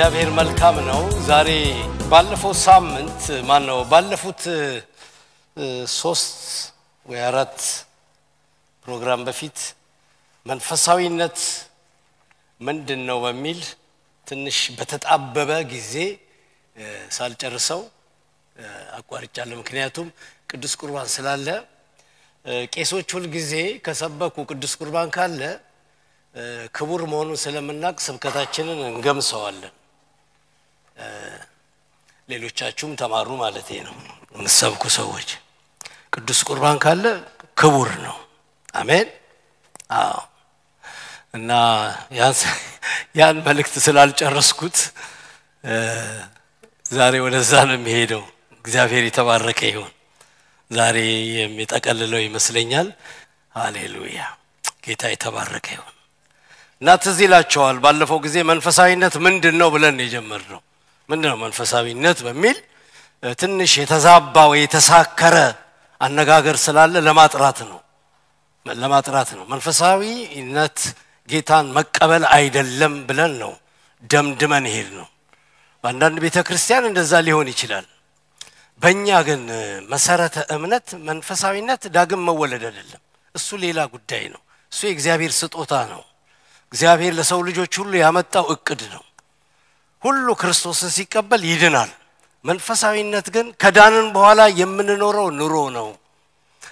እግዚአብሔር መልካም ነው ዛሬ ባለፈው ሳምንት ማነው ባለፉት 3 ወይ 4 ፕሮግራም በፊት መንፈሳዊነት ምንድነው በሚል ትንሽ በተጣበበ ጊዜ ሳልጨርሰው አቋርጫለሁ ምክንያቱም ቅዱስ ቁርባን ስላለ ቄሶች ሁሉ ጊዜ ከሰበኩ ቅዱስ ቁርባን ካለ ክቡር መሆኑን ስለምናቅ ስብከታችንን እንገምሰዋለን ሌሎቻችሁም ተማሩ ማለቴ ነው መስበኩ ሰዎች ቅዱስ ቁርባን ካለ ክቡር ነው አሜን አዎ እና ያን መልእክት ስላልጨረስኩት ዛሬ ወደዛ ነው የሚሄደው እግዚአብሔር የተባረከ ይሁን ዛሬ የሚጠቀልለው ይመስለኛል ሃሌሉያ ጌታ የተባረከ ይሁን ናትዚላቸዋል ባለፈው ጊዜ መንፈሳዊነት ምንድነው ብለን የጀመርነው ምንድነው መንፈሳዊነት በሚል ትንሽ የተዛባው የተሳከረ አነጋገር ስላለ ለማጥራት ነው መንፈሳዊነት ጌታን መቀበል አይደለም ብለን ነው ደምድመን ሄድ ነው በአንዳንድ ቤተክርስቲያን እንደዛ ሊሆን ይችላል በእኛ ግን መሰረተ እምነት መንፈሳዊነት ዳግም መወለድ አይደለም እሱ ሌላ ጉዳይ ነው እሱ የእግዚአብሔር ስጦታ ነው እግዚአብሔር ለሰው ልጆች ሁሉ ያመጣው እቅድ ነው ሁሉ ክርስቶስን ሲቀበል ይድናል መንፈሳዊነት ግን ከዳንን በኋላ የምንኖረው ኑሮ ነው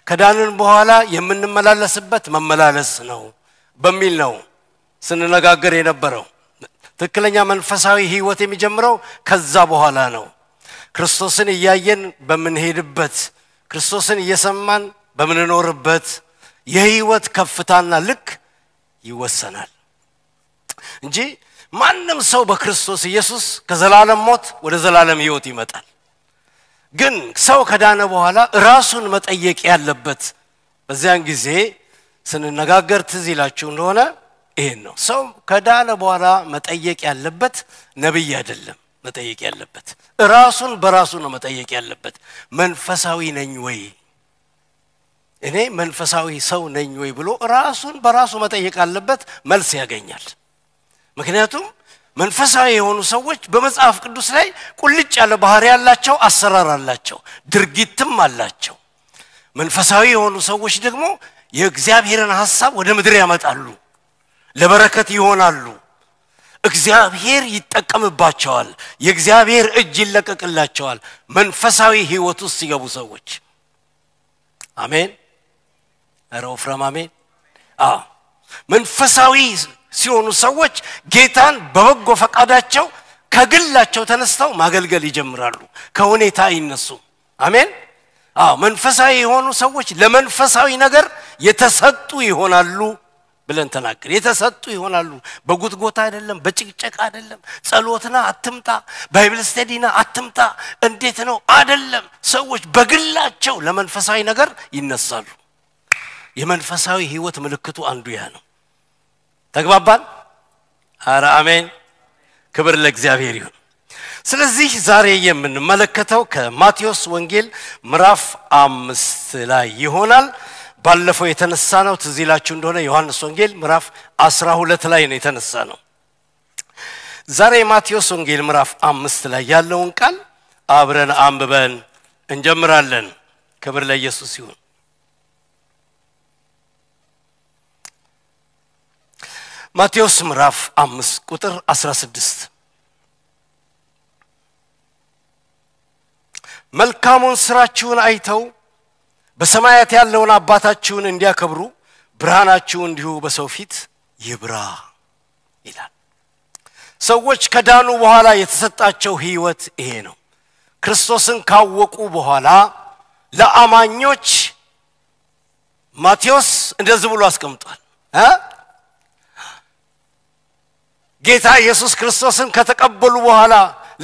ከዳንን በኋላ የምንመላለስበት መመላለስ ነው በሚል ነው ስንነጋገር የነበረው ትክክለኛ መንፈሳዊ ህይወት የሚጀምረው ከዛ በኋላ ነው ክርስቶስን ያያየን በመንሄድበት ክርስቶስን እየሰማን በመንኖርበት የህይወት ከፍታና ልክ ይወሰናል እንጂ ማንንም ሰው በክርስቶስ ኢየሱስ ከዘላለም ሞት ወደ ዘላለም ህይወት ይመጣል ግን ሰው ከዳነ በኋላ ራሱን መጠየቅ ያለበት በዚያን ጊዜ ስንነጋገር ትዝይላችሁ እንደሆነ ይሄን ነው ሰው ከዳነ በኋላ መጠየቅ ያለበት ነብይ አይደለም መጠየቅ ያለበት ራሱን በራሱ ነው መጠየቅ ያለበት መንፈሳዊ ነኝ ወይ እኔ መንፈሳዊ ሰው ነኝ ወይ ብሎ ራሱን በራሱ መጠየቅ አለበት መልስ ያገኛል ምክንያቱም መንፈሳዊ የሆኑ ሰዎች በመጽሐፍ ቅዱስ ላይ ቁልጭ ያለ ባህሪ ያላቸው አሰራር አላቸው ድርጊትም አላቸው መንፈሳዊ የሆኑ ሰዎች ደግሞ የእግዚአብሔርን ሐሳብ ወደ ምድር ያመጣሉ ለበረከት ይሆናሉ እግዚአብሔር ይጠቀምባቸዋል የእግዚአብሔር እጅ ይለቀቅላቸዋል መንፈሳዊ ህይወት ውስጥ ሲገቡ ሰዎች አሜን አሮፍራም አሜን መንፈሳዊ ሲሆኑ ሰዎች ጌታን በበጎ ፈቃዳቸው ከግላቸው ተነስተው ማገልገል ይጀምራሉ ከሁኔታ ይነሱ አሜን መንፈሳዊ የሆኑ ሰዎች ለመንፈሳዊ ነገር የተሰጡ ይሆናሉ ብለን ተናገር የተሰጡ ይሆናሉ በጉትጎታ አይደለም በጭቅጨቅ አይደለም ጸሎትና አትምጣ ባይብል ስተዲና አትምጣ እንዴት ነው አይደለም ሰዎች በግላቸው ለመንፈሳዊ ነገር ይነሳሉ የመንፈሳዊ ህይወት ምልክቱ አንዱ ያ ነው ተግባባን አረ አሜን ክብር ለእግዚአብሔር ይሁን ስለዚህ ዛሬ የምንመለከተው ከማቴዎስ ወንጌል ምዕራፍ 5 ላይ ይሆናል ባለፈው የተነሳነው ትዝይላችሁ እንደሆነ ዮሐንስ ወንጌል ምዕራፍ 12 ላይ ነው የተነሳነው ዛሬ ማቴዎስ ወንጌል ምዕራፍ 5 ላይ ያለውን ቃል አብረን አንብበን እንጀምራለን ክብር ለኢየሱስ ይሁን ማቴዎስ ምዕራፍ 5 ቁጥር 16 መልካሙን ስራችሁን አይተው በሰማያት ያለውን አባታችሁን እንዲያከብሩ ብርሃናችሁ እንዲሁ በሰው ፊት ይብራ ይላል ሰዎች ከዳኑ በኋላ የተሰጣቸው ህይወት ይሄ ነው ክርስቶስን ካወቁ በኋላ ለአማኞች ማቴዎስ እንደዚህ ብሎ አስቀምጧል ጌታ ኢየሱስ ክርስቶስን ከተቀበሉ በኋላ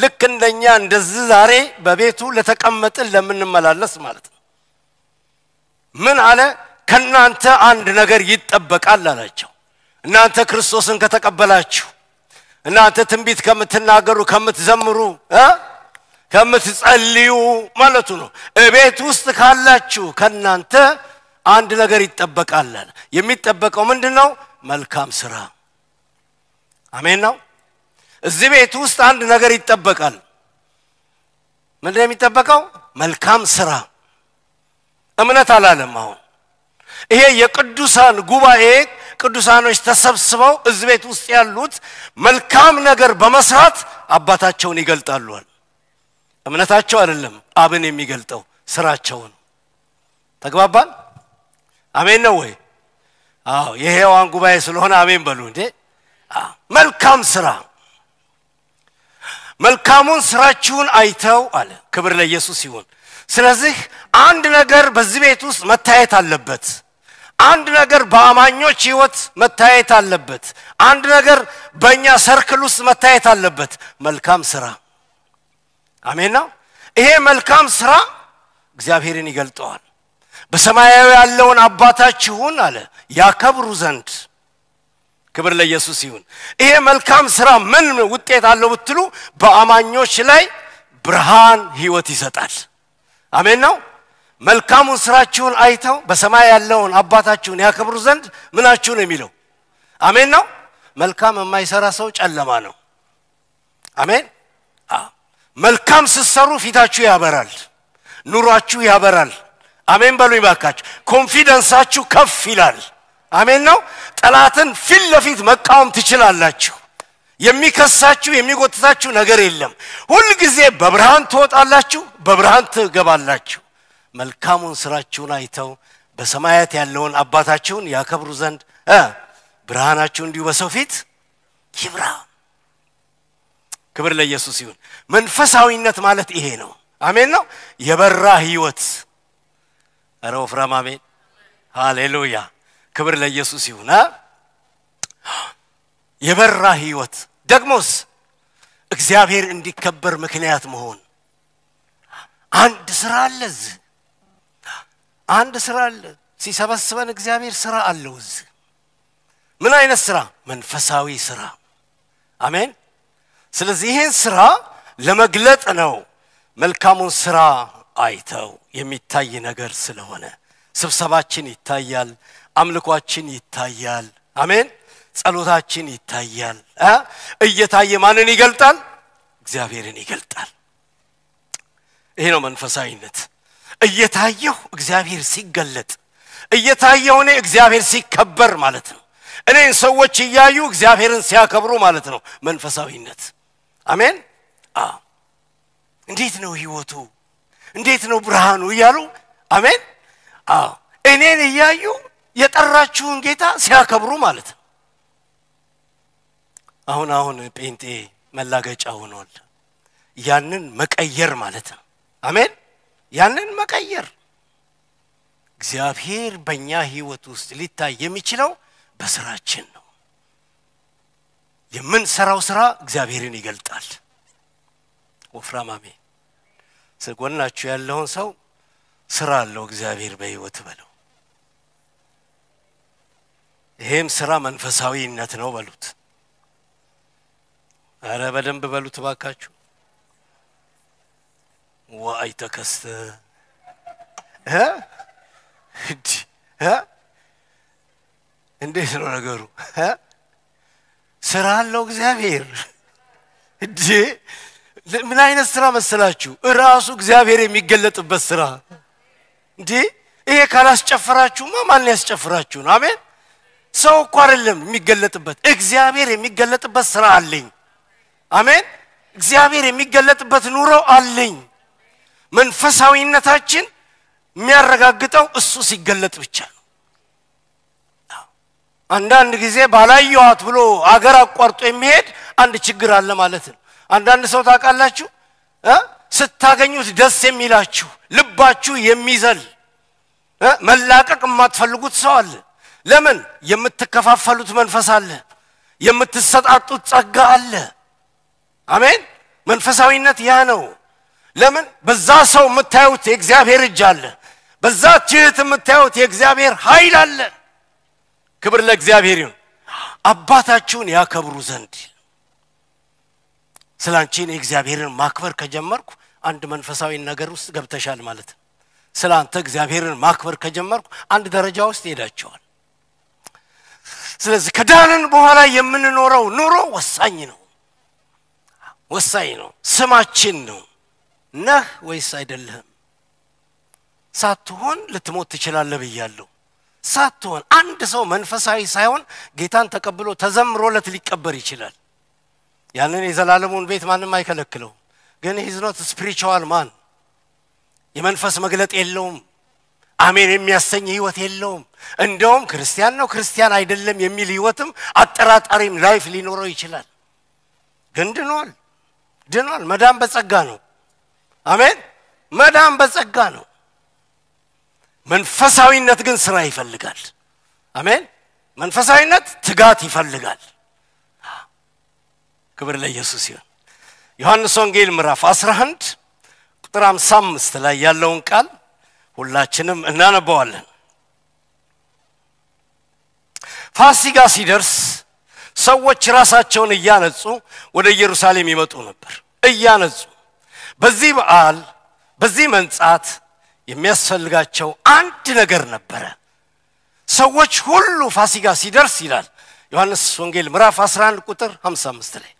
ልክ እንደኛ እንደዚህ ዛሬ በቤቱ ለተቀመጥን ለምንመላለስ ማለት ነው ምን አለ ከናንተ አንድ ነገር ይጠበቃል አላቸው እናንተ ክርስቶስን ከተቀበላችሁ እናንተ ትንቢት ከምትናገሩ ከምትዘምሩ ከምትጸልዩ ማለቱ ነው እቤት ውስጥ ካላችሁ ከናንተ አንድ ነገር ይጠበቃል የሚጠበቀው ምንድነው መልካም ስራ አሜን ነው እዚህ ቤት ውስጥ አንድ ነገር ይተበቃል ምንድነው የሚተበቀው መልካም ስራ እምነት አላለም አሁን ይሄ የቅዱሳን ጉባኤ ቅዱሳኖች ተሰብስበው እዚህ ቤት ውስጥ ያሉት መልካም ነገር በመስራት አባታቸውን ይገልጣሉ እምነታቸው አይደለም አብን የሚገልጠው ስራቸውን ተግባባን አሜን ነው ወይ አዎ የሔዋን ጉባኤ ስለሆነ አሜን በሉ እንዴ መልካም ስራ መልካሙን ስራችሁን አይተው አለ ክብር ለኢየሱስ ይሁን ስለዚህ አንድ ነገር በዚህ ቤት ውስጥ መታየት አለበት አንድ ነገር በአማኞች ህይወት መታየት አለበት አንድ ነገር በእኛ ሰርክል ውስጥ መታየት አለበት መልካም ስራ አሜን ነው ይሄ መልካም ስራ እግዚአብሔርን ይገልጠዋል በሰማያዊ ያለውን አባታችሁን አለ ያከብሩ ዘንድ ክብር ለኢየሱስ ይሁን ይሄ መልካም ስራ ምን ውጤት አለው ብትሉ በአማኞች ላይ ብርሃን ህይወት ይሰጣል አሜን ነው መልካሙን ስራችሁን አይተው በሰማይ ያለውን አባታችሁን ያከብሩ ዘንድ ምናችሁ ነው የሚለው አሜን ነው መልካም የማይሰራ ሰው ጨለማ ነው አሜን መልካም ሲሰሩ ፊታችሁ ያበራል ኑሯችሁ ያበራል አሜን በሉ ይባካችሁ ኮንፊደንሳችሁ ከፍ ይላል አሜን ነው ጠላትን ፊት ለፊት መቃወም ትችላላችሁ የሚከሳችሁ የሚጎትታችሁ ነገር የለም ሁሉ ጊዜ በብርሃን ትወጣላችሁ በብርሃን ትገባላችሁ መልካሙን ስራችሁን አይተው በሰማያት ያለውን አባታችሁን ያከብሩ ዘንድ ብርሃናችሁ እንዲሁ በሰው ፊት ይብራ ክብር ለኢየሱስ ይሁን መንፈሳዊነት ማለት ይሄ ነው አሜን ነው የበራ ህይወት አሮፍራም አሜን ሃሌሉያ ክብር ለኢየሱስ ይሁን የበራ ህይወት ደግሞስ እግዚአብሔር እንዲከበር ምክንያት መሆን አንድ ስራ አለዝ አንድ ስራ አለ ሲሰበስበን እግዚአብሔር ስራ አለው ምን አይነት ስራ መንፈሳዊ ስራ አሜን ስለዚህ ይሄን ስራ ለመግለጥ ነው መልካሙን ስራ አይተው የሚታይ ነገር ስለሆነ ስብሰባችን ይታያል አምልኳችን ይታያል አሜን ጸሎታችን ይታያል እየታየ ማንን ይገልጣል እግዚአብሔርን ይገልጣል ይሄ ነው መንፈሳዊነት እየታየው እግዚአብሔር ሲገለጥ እየታየው ነው እግዚአብሔር ሲከበር ማለት ነው እኔን ሰዎች ይያዩ እግዚአብሔርን ሲያከብሩ ማለት ነው መንፈሳዊነት አሜን እንዴት ነው ህይወቱ እንዴት ነው ብርሃኑ ይያሉ አሜን እኔን ይያዩ የጠራችሁን ጌታ ሲያከብሩ ማለት ነው አሁን ጴንጤ መላገጫ ሆኗል ያንን መቀየር ማለት ነው አሜን ያንን መቀየር እግዚአብሔር በእኛ ህይወት ውስጥ ሊታይ የሚችለው በስራችን ነው የምንሰራው ስራ እግዚአብሔርን ይገልጣል ወፍራም አሜን ስለጎናችሁ ያለውን ሰው ስራ አለው እግዚአብሔር በህይወት በለው ይሄም ስራ መንፈሳዊነት ነው በሉት አረ በደንብ በሉት ባካችሁ ወአይተከስተ እንዴት ነው ነገሩ ስራ አለው እግዚአብሔር ምን አይነት ስራ መሰላችሁ ራሱ እግዚአብሔር የሚገለጥበት ስራ ይሄ ካላስጨፈራችሁ ማን ያስጨፍራችሁ ነው አሜን ሰው እኮ አይደለም የሚገለጥበት እግዚአብሔር የሚገለጥበት ስራ አለኝ አሜን እግዚአብሔር የሚገለጥበት ኑሮ አለኝ መንፈሳዊነታችን የሚያረጋግጠው እሱ ሲገለጥ ብቻ ነው አንዳንድ ጊዜ ባላየዋት ብሎ አገር አቋርጦ የሚሄድ አንድ ችግር አለ ማለት ነው አንዳንድ ሰው ታውቃላችሁ ስታገኙት ደስ የሚላችሁ ልባችሁ የሚዘል መላቀቅ የማትፈልጉት ሰው አለ ለምን የምትከፋፈሉት መንፈስ አለ የምትሰጣጡት ጸጋ አለ አሜን መንፈሳዊነት ያ ነው ለምን በዛ ሰው የምታዩት የእግዚአብሔር እጅ አለ በዛ ትህት የምታዩት የእግዚአብሔር ኃይል አለ ክብር ለእግዚአብሔር ይሁን አባታችሁን ያከብሩ ዘንድ ስላንቺን እግዚአብሔርን ማክበር ከጀመርኩ አንድ መንፈሳዊ ነገር ውስጥ ገብተሻል ማለት ስላንተ እግዚአብሔርን ማክበር ከጀመርኩ አንድ ደረጃ ውስጥ ሄዳችኋል ስለዚህ ከዳንን በኋላ የምንኖረው ኑሮ ወሳኝ ነው ወሳኝ ነው ስማችን ነው ነህ ወይስ አይደለም ሳትሆን ልትሞት ትችላለህ ብያለሁ ሳትሆን አንድ ሰው መንፈሳዊ ሳይሆን ጌታን ተቀብሎ ተዘምሮለት ሊቀበር ይችላል ያንን የዘላለሙን ቤት ማንንም አይከለክለው ግን he is not a spiritual man የመንፈስ መግለጥ የለውም አሜን የሚያሰኝ ህይወት የለውም እንደውም ክርስቲያን አይደለም የሚል ህይወትም አጠራጣሪም ላይፍ ሊኖረው ይችላል ግን ድኗል መዳን በጸጋ ነው አሜን መዳን በጸጋ ነው መንፈሳዊነት ግን ስራ ይፈልጋል አሜን መንፈሳዊነት ትጋት ይፈልጋል ክብር ለኢየሱስ ይሁን ዮሐንስ ወንጌል ምዕራፍ 11 ቁጥር 55 ላይ ያለውን ቃል ሁላችንም እናነባዋለን ፋሲካ ሲደርስ ሰዎች ራሳቸውን እያነጹ ወደ ኢየሩሳሌም ይመጡ ነበር እያነጹ በዚህ በዓል በዚህ መንጻት የሚያስፈልጋቸው አንድ ነገር ነበር ሰዎች ሁሉ ፋሲካ ሲደርስ ይላል ዮሐንስ ወንጌል ምዕራፍ 11 ቁጥር 55 ላይ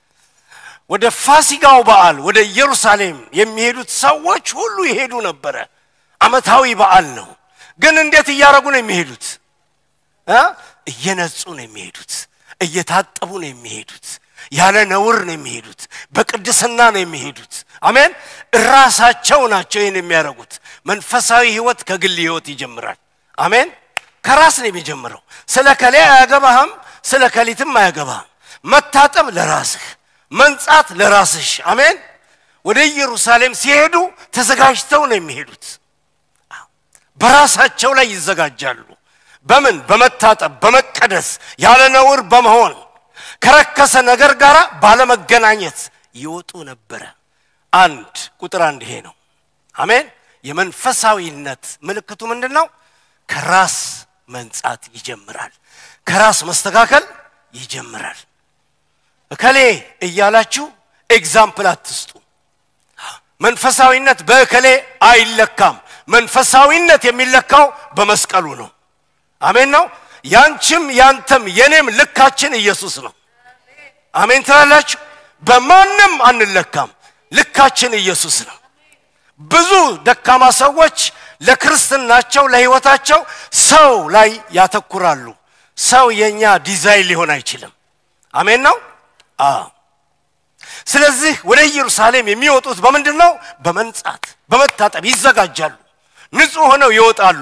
ወደ ፋሲካው በዓል ወደ ኢየሩሳሌም የሚሄዱት ሰዎች ሁሉ ይሄዱ ነበር አመታዊ በዓል ነው ግን እንዴት ያያረጉ ነው የሚሄዱት እየነጹ ነው የሚሄዱት እየታጠቡ ነው የሚሄዱት ያለ ነውር ነው የሚሄዱት በቅድስና ነው የሚሄዱት አሜን ራሳቸው ናቸው ይሄን የሚያረጉት መንፈሳዊ ህይወት ከግል ህይወት ይጀምራል አሜን ከራስ ነው የሚጀምረው ስለከለ አያገባህም ስለከሊትም አያገባህም መታጠብ ለራስህ መንጻት ለራስሽ አሜን ወደ ኢየሩሳሌም ሲሄዱ ተዘጋጅተው ነው የሚሄዱት በራሳቸው ላይ ይዘጋጃሉ በምን በመታጠብ በመቀደስ ያለ ነውር በመሆን ከረከሰ ነገር ጋር ባለመገናኘት ይወጡ ነበር አንድ ቁጥር አንድ ይሄ ነው አሜን የመንፈሳዊነት ምልክቱ ምንድነው ከራስ መንጻት ይጀምራል ከራስ መስተካከል ይጀምራል እከሌ እያላችሁ ኤግዛምፕል አትስጡ መንፈሳዊነት በእከሌ አይለካም መንፈሳዊነት የሚለካው በመስቀሉ ነው አሜን ነው ያንቺም ያንተም የኔም ልካችን ኢየሱስ ነው አሜን ትላላችሁ በማንም አንለካም ልካችን ኢየሱስ ነው ብዙ ደካማ ሰዎች ለክርስትናቸው ለህይወታቸው ሰው ላይ ያተኩራሉ ሰው የኛ ዲዛይን ሊሆን አይችልም አሜን ነው ስለዚህ ወደ ኢየሩሳሌም የሚወጡት በመንድነው በመንጻት በመታጠብ ይዘጋጃሉ ንጹህ ሆነው ይወጣሉ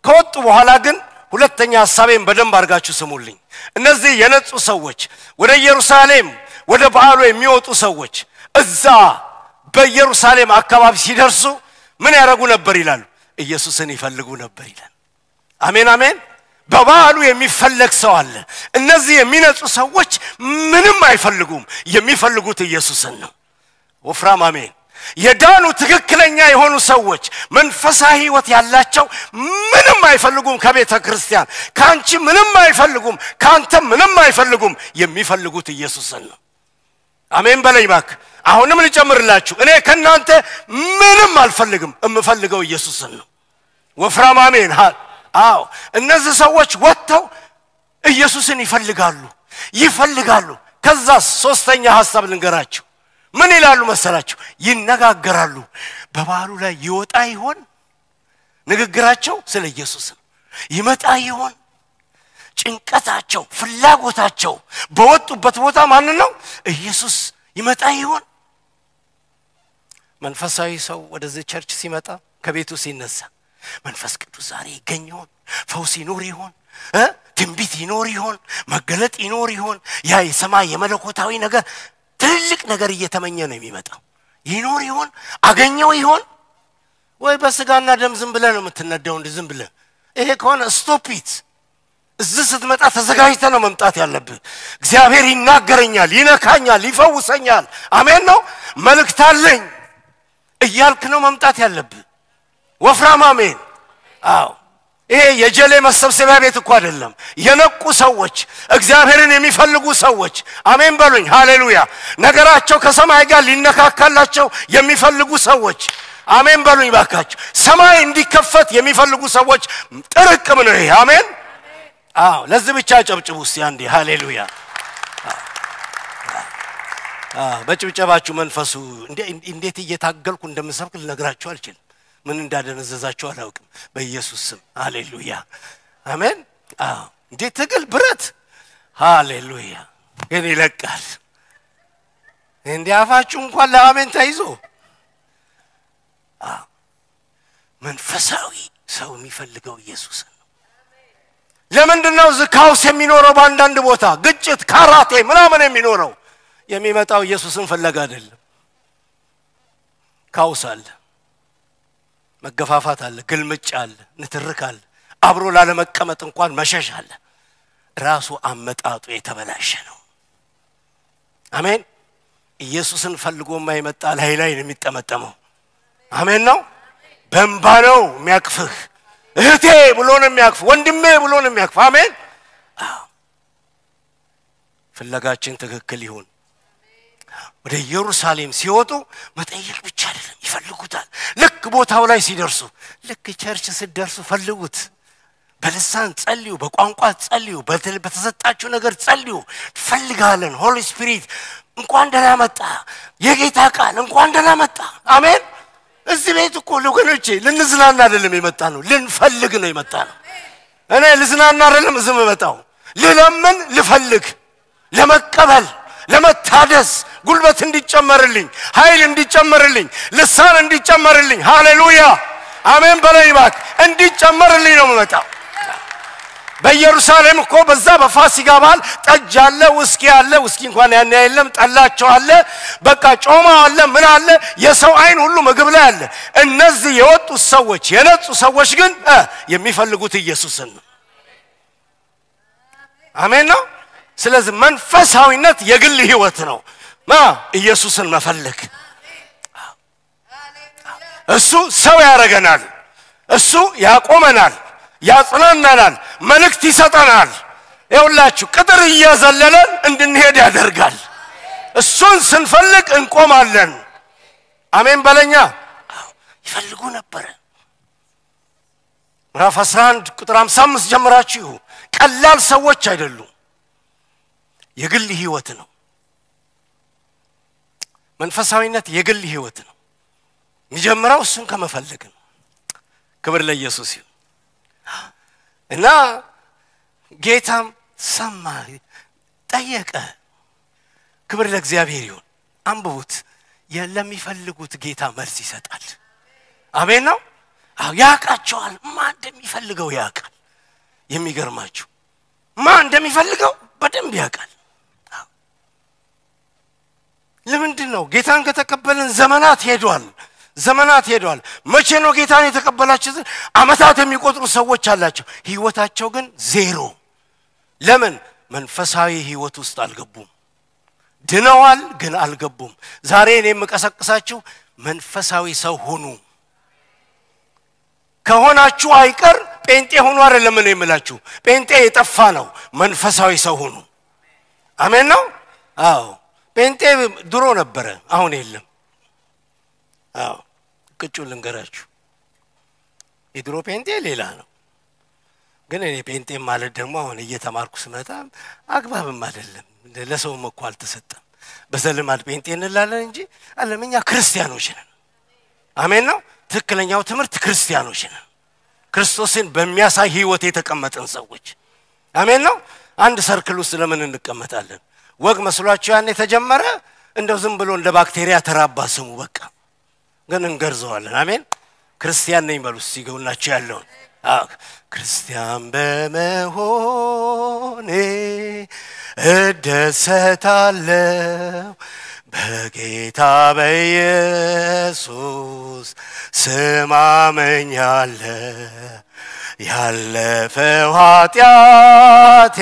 ከወጡ በኋላ ግን ሁለተኛ ሐሳቤን በደንብ አርጋችሁ ስሙልኝ እነዚህ የነጹ ሰዎች ወደ ኢየሩሳሌም ወደ በዓሉ የሚወጡ ሰዎች እዛ በኢየሩሳሌም አካባቢ ሲደርሱ ምን ያረጉ ነበር ይላል ኢየሱስን ይፈልጉ ነበር ይላል አሜን አሜን በበዓሉ የሚፈልግ ሰው አለ እነዚህ የሚነጹ ሰዎች ምንም አይፈልጉም የሚፈልጉት ኢየሱስን ነው ወፍራም አሜን የዳኑ ትክክለኛ የሆኑ ሰዎች መንፈሳዊ ህይወት ያላቸው ምንም አይፈልጉም ከቤተ ክርስቲያን ካንቺ ምንም አይፈልጉም ካንተ ምንም አይፈልጉም የሚፈልጉት ኢየሱስን ነው አሜን በለኝ ባክ አሁንም ልጨምርላችሁ እኔ ከናንተ ምንም አልፈልግም እምፈልገው ኢየሱስን ነው ወፍራም አሜን አዎ እነዚህ ሰዎች ወጥተው ኢየሱስን ይፈልጋሉ ከዛ ሶስተኛ ሐሳብ ልንገራችሁ ምን ይላሉ መሰላችሁ ይነጋገራሉ በበዓሉ ላይ ይወጣ ይሆን ንግግራቸው ስለ ኢየሱስ ነው ይመጣ ይሆን ጭንቀታቸው ፍላጎታቸው በወጡበት ቦታ ማን ነው ኢየሱስ ይመጣ ይሆን መንፈሳዊ ሰው ወደዚህ ቸርች ሲመጣ ከቤቱ ሲነሳ መንፈስ ቅዱስ ዛሬ ይገኝ ይሆን ፈውስ ይኖር ይሆን ትንቢት ይኖር ይሆን መገለጥ ይኖር ይሆን ያ የሰማይ የመለኮታዊ ነገር ትልቅ ነገር እየተመኘ ነው የሚመጣው ይኖር ይሆን አገኘው ይሆን ወይ በስጋና ደም ዝም ብለ ነው የምትነደው እንደ ዝም ብለ ይሄ ከሆነ ስቶፕ ኢት እዚህ ስትመጣ ተዘጋጅተ ነው መምጣት ያለብህ እግዚአብሔር ይናገረኛል ይነካኛል ይፈውሰኛል አሜን ነው መልእክት አለኝ እያልክ ነው መምጣት ያለብህ ወፍራም አሜን አዎ ይሄ የጀሌ መሰብሰቢያ ቤት እኮ አይደለም የነቁ ሰዎች እግዚአብሔርን የሚፈልጉ ሰዎች አሜን በሉኝ ሃሌሉያ ነገራቸው ከሰማይ ጋር ሊነካካላቸው የሚፈልጉ ሰዎች አሜን በሉኝ ባካችሁ ሰማይ እንዲከፈት የሚፈልጉ ሰዎች ጥርቅም ነው ይሄ አሜን አዎ ለዚህ ብቻ ጨብጭቡ እስቲ አንዴ ሃሌሉያ በጭብጨባችሁ መንፈሱ እንዴት እየታገልኩ እንደምሰብክ ልነግራችሁ አልችልም ምን እንዳደነዘዛችሁ አላውቅም በኢየሱስ ስም ሃሌሉያ አሜን እንዴት ትግል ብረት ሃሌሉያ ግን ይለቃል እንዲያፋችሁ እንኳን ለአሜን ታይዞ መንፈሳዊ ሰው የሚፈልገው ኢየሱስ ነው ለምንድነው ዝካውስ የሚኖረው በአንዳንድ ቦታ ግጭት ካራቴ ምናምን የሚኖረው የሚመጣው ኢየሱስን ፈለጋ አይደለም ካውስ አለ መገፋፋት አለ ግልምጫ አለ ንትርክ አለ አብሮ ላለመቀመጥ እንኳን መሸሽ አለ ራሱ አመጣጡ የተበላሸ ነው አሜን ኢየሱስን ፈልጎ የማይመጣ ላይ ነው የሚጠመጠመው አሜን ነው በእንባ ነው የሚያቅፍህ እህቴ ብሎ ነው የሚያቅፍ ወንድሜ ብሎ ነው የሚያቅፍ አሜን ፍለጋችን ትክክል ይሁን ወደ ኢየሩሳሌም ሲወጡ መጠየቅ ብቻ አይደለም ይፈልጉታል ልክ ቦታው ላይ ሲደርሱ ልክ ቸርች ሲደርሱ ፈልጉት በልሳን ጸልዩ በቋንቋ ጸልዩ በተሰጣችሁ ነገር ጸልዩ ፈልጋለን ሆሊ ስፒሪት እንኳን ደህና መጣ የጌታ ቃል እንኳን ደህና መጣ አሜን እዚህ ቤት እኮ ለወገኖቼ ልንዝናና አይደለም የመጣ ነው ልንፈልግ ነው የመጣ ነው እኔ ልዝናና አይደለም ዝም መጣው ለለምን ልፈልግ ለመቀበል ለመታደስ ጉልበት እንዲጨመርልኝ ኃይል እንዲጨመርልኝ ልሳን እንዲጨመርልኝ ሃሌሉያ አሜን በለይባክ እንዲጨመርልኝ ነው መጣው በኢየሩሳሌም እኮ በዛ በፋሲካ በዓል ጠጅ አለ ውስኪ አለ ውስኪ እንኳን ያን ያለም ጠላቸው አለ በቃ ጮማ አለ ምን አለ የሰው አይን ሁሉ ምግብ ላይ አለ እነዚህ የወጡ ሰዎች የነጹ ሰዎች ግን የሚፈልጉት ኢየሱስን ነው አሜን ነው ስለዚህ መንፈሳዊነት የግል ህይወት ነው ኢየሱስን መፈለግ እሱ ሰው ያረጋናል እሱ ያቆመናል ያጽናናናል መልእክት ይሰጠናል ይውላችሁ ቅጥር እያዘለለን እንድንሄድ ያደርጋል እሱን ስንፈልግ እንቆማለን አሜን በለኛ ይፈልጉ ነበር ምዕራፍ 11 ቁጥር 55 ጀምራችሁ ቀላል ሰዎች አይደሉም የግል ህይወት ነው መንፈሳዊነት የግል ህይወት ነው የሚጀምረው እሱን ከመፈለግ ነው ክብር ለኢየሱስ ይሁን እና ጌታም ሰማ ጠየቀ ክብር ለእግዚአብሔር ይሁን አንብቡት ለሚፈልጉት ጌታ መልስ ይሰጣል አሜን ነው ያቃቸዋል ማን እንደሚፈልገው ያቃል የሚገርማችሁ ማን እንደሚፈልገው በደንብ ያቃል ለምንድነው ጌታን ከተቀበልን ዘመናት ሄዷል መቼ ነው ጌታን የተቀበላችሁት አመታት የሚቆጥሩ ሰዎች አላቸው ህይወታቸው ግን ዜሮ ለምን መንፈሳዊ ህይወት ውስጥ አልገቡም ድነዋል ግን አልገቡም ዛሬ እኔ የምቀሰቅሳችሁ መንፈሳዊ ሰው ሁኑ ከሆናችሁ አይቀር ጴንጤ ሆኖ አይደለም እኔ የምላችሁ ጴንጤ የጠፋ ነው መንፈሳዊ ሰው ሁኑ አሜን ነው አዎ ጴንጤ ድሮ ነበር አሁን የለም ቅጩ ልንገራችሁ የድሮ ጴንጤ ሌላ ነው ግን እኔ ጴንጤ ማለት ደግሞ አሁን እየተማርኩ ስመጣ አግባብም አይደለም ለሰው መኳል ተሰጠም በዘልማድ ጴንጤ እንላለን እንጂ አለምኛ ክርስቲያኖች ነን አሜን ነው ትክክለኛው ትምህርት ክርስቲያኖች ነን ክርስቶስን በሚያሳይ ህይወት የተቀመጠን ሰዎች አሜን ነው አንድ ሰርክል ውስጥ ለምን እንቀመጣለን ወግ መስሏችሁ ያን የተጀመረ እንደው ዝም ብሎ እንደ ባክቴሪያ ተራባ ስሙ በቃ ግን እንገርዘዋለን አሜን ክርስቲያን ነኝ በሉ ሲገውናችሁ ያለው ክርስቲያን በመሆኔ እደሰታለሁ በጌታ በኢየሱስ ስማመኛለሁ ያለፈው ኃጢአቴ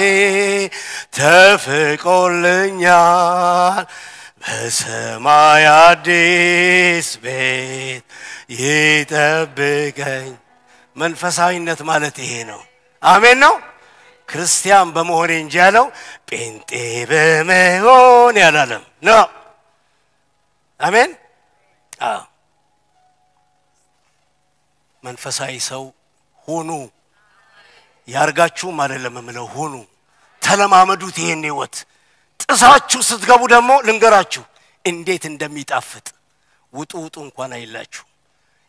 ተፍቆልኛል በሰማይ አዲስ ቤት ይጠብቀኝ መንፈሳዊነት ማለት ይሄ ነው አሜን ነው ክርስቲያን በመሆን እንጂ ያለው ጴንጤ በመሆን ያላለም ነው አሜን መንፈሳዊ ሰው ሁኑ ያርጋችሁ አይደለም ምለው ሁኑ ተለማመዱት ይሄን ህይወት ጥሳችሁ ስትገቡ ደግሞ ልንገራችሁ እንዴት እንደሚጣፍጥ ውጡ እንኳን አይላችሁ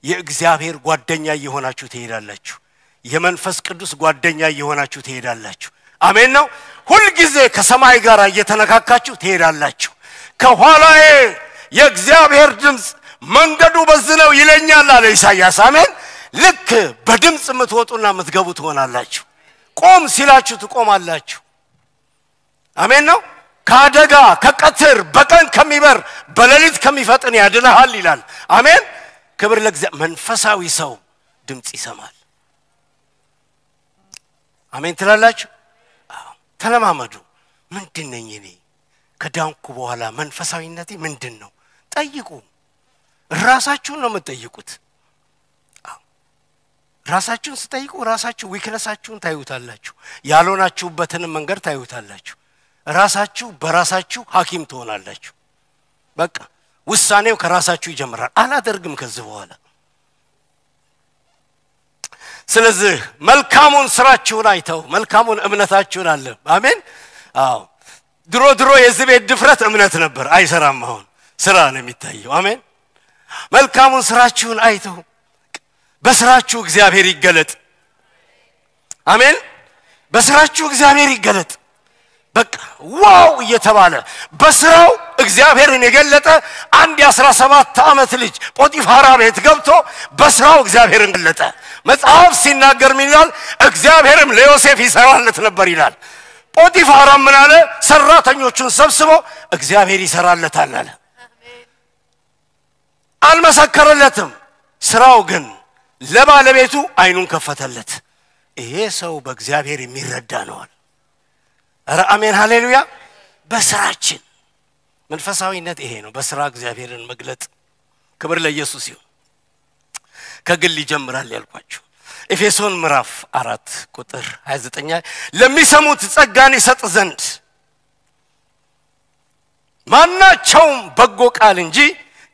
የእግዚአብሔር ጓደኛ እየሆናችሁ ትሄዳላችሁ የመንፈስ ቅዱስ ጓደኛ እየሆናችሁ ትሄዳላችሁ አሜን ነው ሁሉ ጊዜ ከሰማይ ጋር እየተነካካችሁ ትሄዳላችሁ ከኋላዬ የእግዚአብሔር ድምጽ መንገዱ በዝነው ይለኛል አለ ኢሳይያስ አሜን ልክ በድምጽ ምትወጡና ምትገቡ ትሆናላችሁ ቆም ሲላችሁ ትቆማላችሁ አሜን ነው ካደጋ ከቀትር በቀን ከሚበር በሌሊት ከሚፈጥን ያድነሃል ይላል አሜን ክብር ለእግዚአብሔር መንፈሳዊ ሰው ድምጽ ይሰማል አሜን ትላላችሁ ተለማመዱ ምንድነኝ እኔ ከዳንኩ በኋላ መንፈሳዊነቴ ምንድነው ጠይቁ ራሳችሁን ነው የምትጠይቁት ራሳችሁን ስጠይቁ ራሳችሁ ዊክነሳችሁን ታዩታላችሁ ያልሆናችሁበትን መንገድ ታዩታላችሁ ራሳችሁ በራሳችሁ ሐኪም ትሆናላችሁ በቃ ውሳኔው ከራሳችሁ ይጀምራል አላደርግም ከዚህ በኋላ ስለዚህ መልካሙን ስራችሁን አይተው መልካሙን እምነታችሁን አለ አሜን አዎ ድሮ የዝቤት ድፍረት እምነት ነበር አይሰራም አሁን ስራ ነው የሚታየው አሜን መልካሙን ስራችሁን አይተው በስራችሁ እግዚአብሔር ይገለጥ አሜን በስራችሁ እግዚአብሔር ይገለጥ በቃ ዋው እየተባለ በስራው እግዚአብሔርን የገለጠ አንድ የ17 ዓመት ልጅ ጶጢፋራ ቤት ገብቶ በስራው እግዚአብሔርን ገለጠ መጽሐፍ ሲናገር ምን ይላል እግዚአብሔርም ለዮሴፍ ይሰራለት ነበር ይላል ጶጢፋራ ምን አለ ሰራተኞቹን ሰብስቦ እግዚአብሔር ይሰራለታል አለ አልመሰከረለትም ስራው ግን ለባለቤቱ አይኑን ከፈተለት ይሄ ሰው በእግዚአብሔር የሚረዳ ነው አረ አሜን ሃሌሉያ በስራችን መንፈሳዊነት ይሄ ነው በስራ እግዚአብሔርን መግለጥ ክብር ለኢየሱስ ይሁን ከግል ይጀምራል ያልኳችሁ ኤፌሶን ምዕራፍ 4 ቁጥር 29 ለሚሰሙት ጸጋን ይሰጥ ዘንድ ማናቸውም በጎ ቃል እንጂ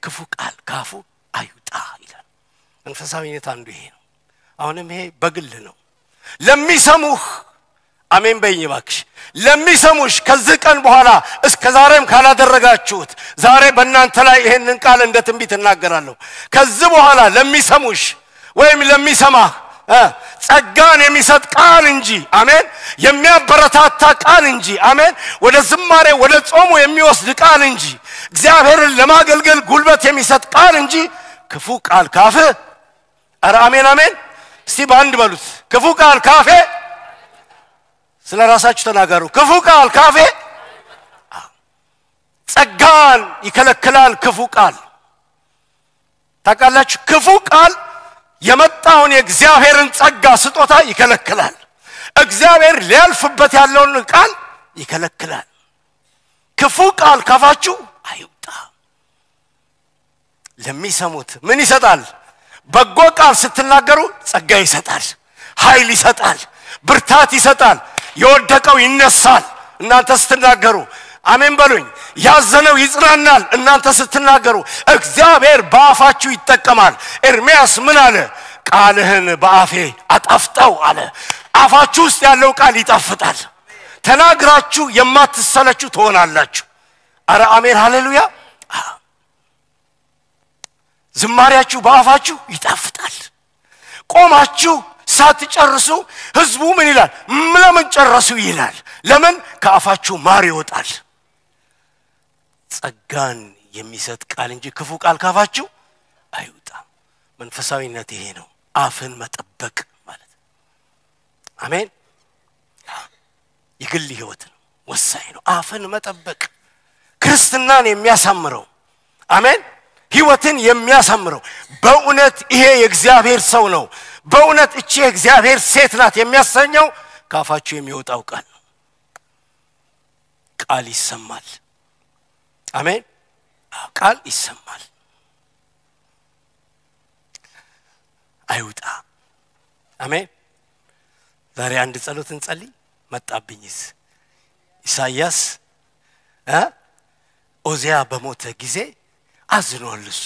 ክፉ ቃል ካፉ አይውጣ ይላል መንፈሳዊነት አንዱ ይሄ ነው አሁንም ይሄ በግል ነው ለሚሰሙህ አሜን በይባክሽ ለሚሰሙሽ ከዚህ ቀን በኋላ እስከ ዛሬም ካላደረጋችሁት ዛሬ በእናንተ ላይ ይሄንን ቃል እንደ ትንቢት እናገራለሁ ከዚህ በኋላ ለሚሰሙሽ ወይም ለሚሰማህ ጸጋን የሚሰጥ ቃል እንጂ አሜን የሚያበረታታ ቃል እንጂ አሜን ወደ ዝማሬ ወደ ጾሙ የሚወስድ ቃል እንጂ እግዚአብሔርን ለማገልገል ጉልበት የሚሰጥ ቃል እንጂ ክፉ ቃል ካፈ አረ አሜን አሜን እስቲ ባንድ በሉት ክፉ ቃል ካፈ ስለራሳችሁ ተናገሩ ክፉ ቃል ካፈ ጸጋን ይከለክላል ክፉ ቃል ታውቃላችሁ ክፉ ቃል የመጣውን የእግዚአብሔርን ጸጋ ስጦታ ይከለክላል እግዚአብሔር ሊያልፍበት ያለውን ቃል ይከለክላል ክፉ ቃል ካፋችሁ አይውጣ ለሚሰሙት ምን ይሰጣል በጎ ቃል ስትናገሩ ጸጋ ይሰጣል ኃይል ይሰጣል ብርታት ይሰጣል የወደቀው ይነሳል እናንተ ስትናገሩ አሜን በሉኝ ያዘነው ይጽናናል እናንተ ስትናገሩ እግዚአብሔር በአፋችሁ ይተከማል ኤርሚያስ ምን አለ ቃልህን በአፌ አጣፍጠው አለ አፋችሁ ውስጥ ያለው ቃል ይጣፍጣል ተናግራችሁ የማትሰለቹ ትሆናላችሁ አረ አሜን ሃሌሉያ ዝማሪያችሁ በአፋችሁ ይጣፍጣል ቆማችሁ ሳትጨርሱ ህዝቡ ምን ይላል ለምን ጨረሱ ይላል ለምን ከአፋችሁ ማር ይወጣል ጸጋን የሚሰጥ ቃል እንጂ ክፉ ቃል ካፋችሁ አይውጣ መንፈሳዊነት ይሄ ነው አፍን መጠበቅ ማለት አሜን የግል ህይወት ነው ወሳኝ ነው አፍን መጠበቅ ክርስትናን የሚያሳምረው አሜን ህይወትን የሚያሳምረው በእውነት ይሄ የእግዚአብሔር ሰው ነው በእውነት እቺ የእግዚአብሔር ሴት ናት የሚያሰኘው ካፋችሁ የሚወጣው ቃል ይሰማል አሜን ቃል ይሰማል አይውጣ አሜን ዛሬ አንድ ጸሎት እንጸልይ መጣብኝስ ኢሳይያስ ኦዚያ በሞተ ጊዜ አዝኗል እሱ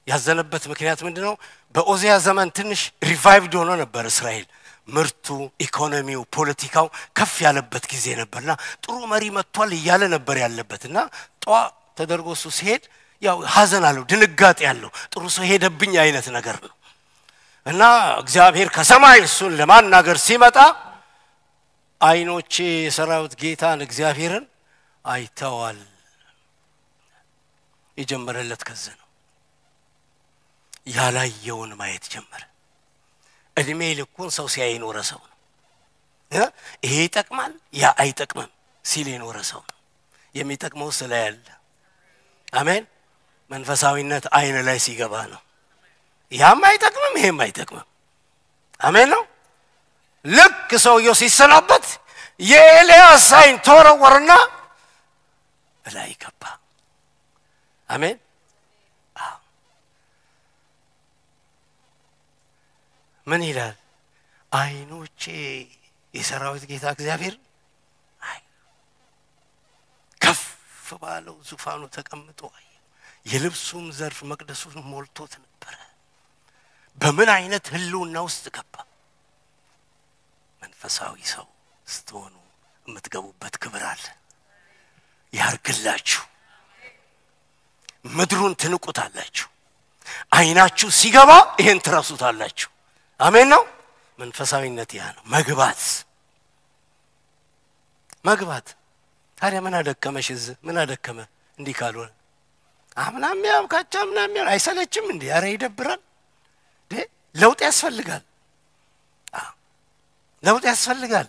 ያዘነበት ምክንያት ምንድነው በኦዚያ ዘመን ትንሽ ሪቫይቭድ ሆኖ ነበር እስራኤል ምርቱ ኢኮኖሚው ፖለቲካው ከፍ ያለበት ጊዜ ነበርና ጥሩ መሪ መጥቷል ይያለ ነበር ያለበትና ተደርጎ እሱ ሲሄድ ያው ሐዘን አለው ድንጋጤ ያለው ጥሩ ሰው ሄደብኝ አይነት ነገር ነው እና እግዚአብሔር ከሰማይ እሱን ለማናገር ሲመጣ አይኖቼ የሰራዊት ጌታን እግዚአብሔርን አይተዋል የጀመረለት ከዛ ነው ያላየውን ማየት ጀመረ እድሜ ልኩን ሰው ሲያይ ኖረ ሰው ነው ይሄ ይጠቅማል ያ አይጠቅምም ሲል ኖረ ሰው ነው የሚጠቅመው ስለያለ አሜን መንፈሳዊነት አይነ ላይ ሲገባ ነው ያም አይጠቅምም ይሄም አይጠቅምም አሜን ነው ልክ ሰውየው ሲሰናበት የኤልያስ አይን ተወረወረና ላይ ገባ አሜን ምን ይላል አይኖቼ የሰራዊት ጌታ እግዚአብሔር አይ ከፍ ባለው ዙፋኑ ተቀምጦ የልብሱም ዘርፍ መቅደሱን ሞልቶት ነበር በምን አይነት ህልውና ውስጥ ገባ መንፈሳዊ ሰው ስትሆኑ የምትገቡበት ክብር አለ ያርግላችሁ ምድሩን ትንቁታላችሁ አይናችሁ ሲገባ ይሄን ትረሱታላችሁ አሜን ነው መንፈሳዊነት ያ ነው መግባት ታዲያ ምን አደከመሽ ምን አደከመ እንዲህ ካልሆነ አምናም ያው ካቻምናም ያው አይሰለችም እንዴ አረ ይደብራል ለውጥ ያስፈልጋል ለውጥ ያስፈልጋል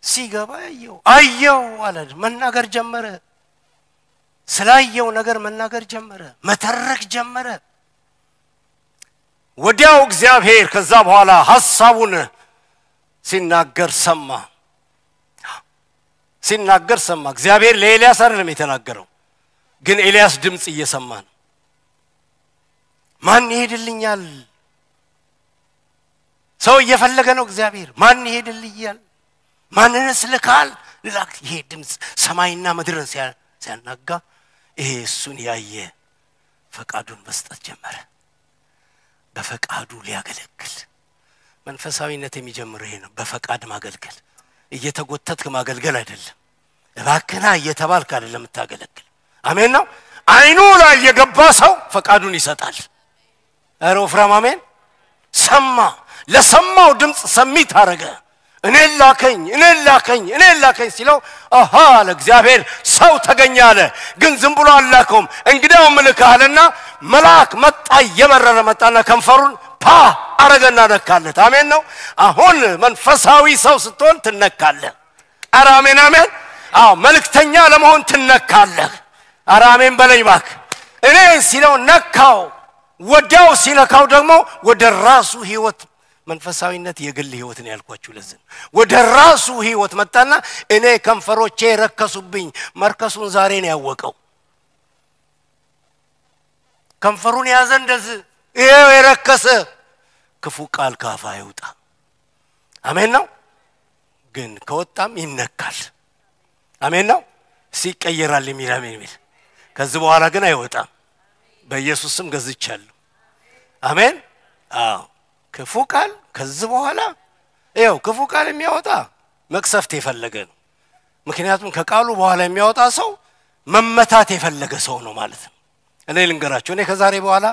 ሲገባ አየው አለ መናገር ጀመረ ስላየው ነገር መናገር ጀመረ መተረክ ጀመረ ወዲያው እግዚአብሔር ከዛ በኋላ ሐሳቡን ሲናገር ሰማ እግዚአብሔር ለኤልያስ አይደለም የተናገረው ግን ኤልያስ ድምጽ እየሰማ ነው ማን ይሄድልኛል ሰው እየፈለገ ነው እግዚአብሔር ማን ይሄድልኛል ማንንስ ልካል ልላክ ይሄ ድምጽ ሰማይና ምድርን ሲያናጋ ይሄ እሱን ያየ ፈቃዱን መስጠት ጀመረ በፈቃዱ ሊያገለግል መንፈሳዊነት የሚጀምረው ይሄ ነው በፈቃድ ማገልገል እየተጎተትክ ማገልገል አይደለም እባክና እየተባልክ አይደለም ታገለግል አሜን ነው አይኑ ላይ የገባ ሰው ፈቃዱን ይሰጣል አሮፍራም አሜን ሰማ ለሰማው ድምጽ ሰሚት አረገ እኔ ላከኝ ሲለው አሃ ለእግዚአብሔር ሰው ተገኛለ ግን ዝም ብሎ አላከውም እንግዲያው መልካለና መልአክ መጣ የበረረ መጣና ከንፈሩን ፓ አረገና ነካለት አሜን ነው አሁን መንፈሳዊ ሰው ስትሆን ትነካለህ አራሜን አሜን አው መልክተኛ ለመሆን ትነካለህ አራሜን በለኝ ባክ እኔ ሲለው ነካው ወዲያው ሲነካው ደግሞ ወደ ራሱ ህይወት መንፈሳዊነት የግል ህይወት ነው ያልኳችሁ ለዚህ ወደ ራሱ ህይወት መጣና እኔ ከንፈሮቼ ረከሱብኝ መርከሱን ዛሬ ነው ያወቀው ከንፈሩን ያዘ እንደዚህ ይሄው የረከሰ ክፉ ቃል ካፋ ይውጣ አሜን ነው ግን ከወጣም ይነካል አሜን ነው ሲቀየራል የሚል ከዚህ በኋላ ግን አይወጣም በኢየሱስ ስም ገዝቻለሁ አሜን አዎ ክፉ ቃል ከዚህ በኋላ ይሄው ክፉ ቃል የሚያወጣ መክሰፍት የፈለገ ነው ምክንያቱም ከቃሉ በኋላ የሚያወጣ ሰው መመታት የፈለገ ሰው ነው ማለት ነው እኔ ልንገራችሁ እኔ ከዛሬ በኋላ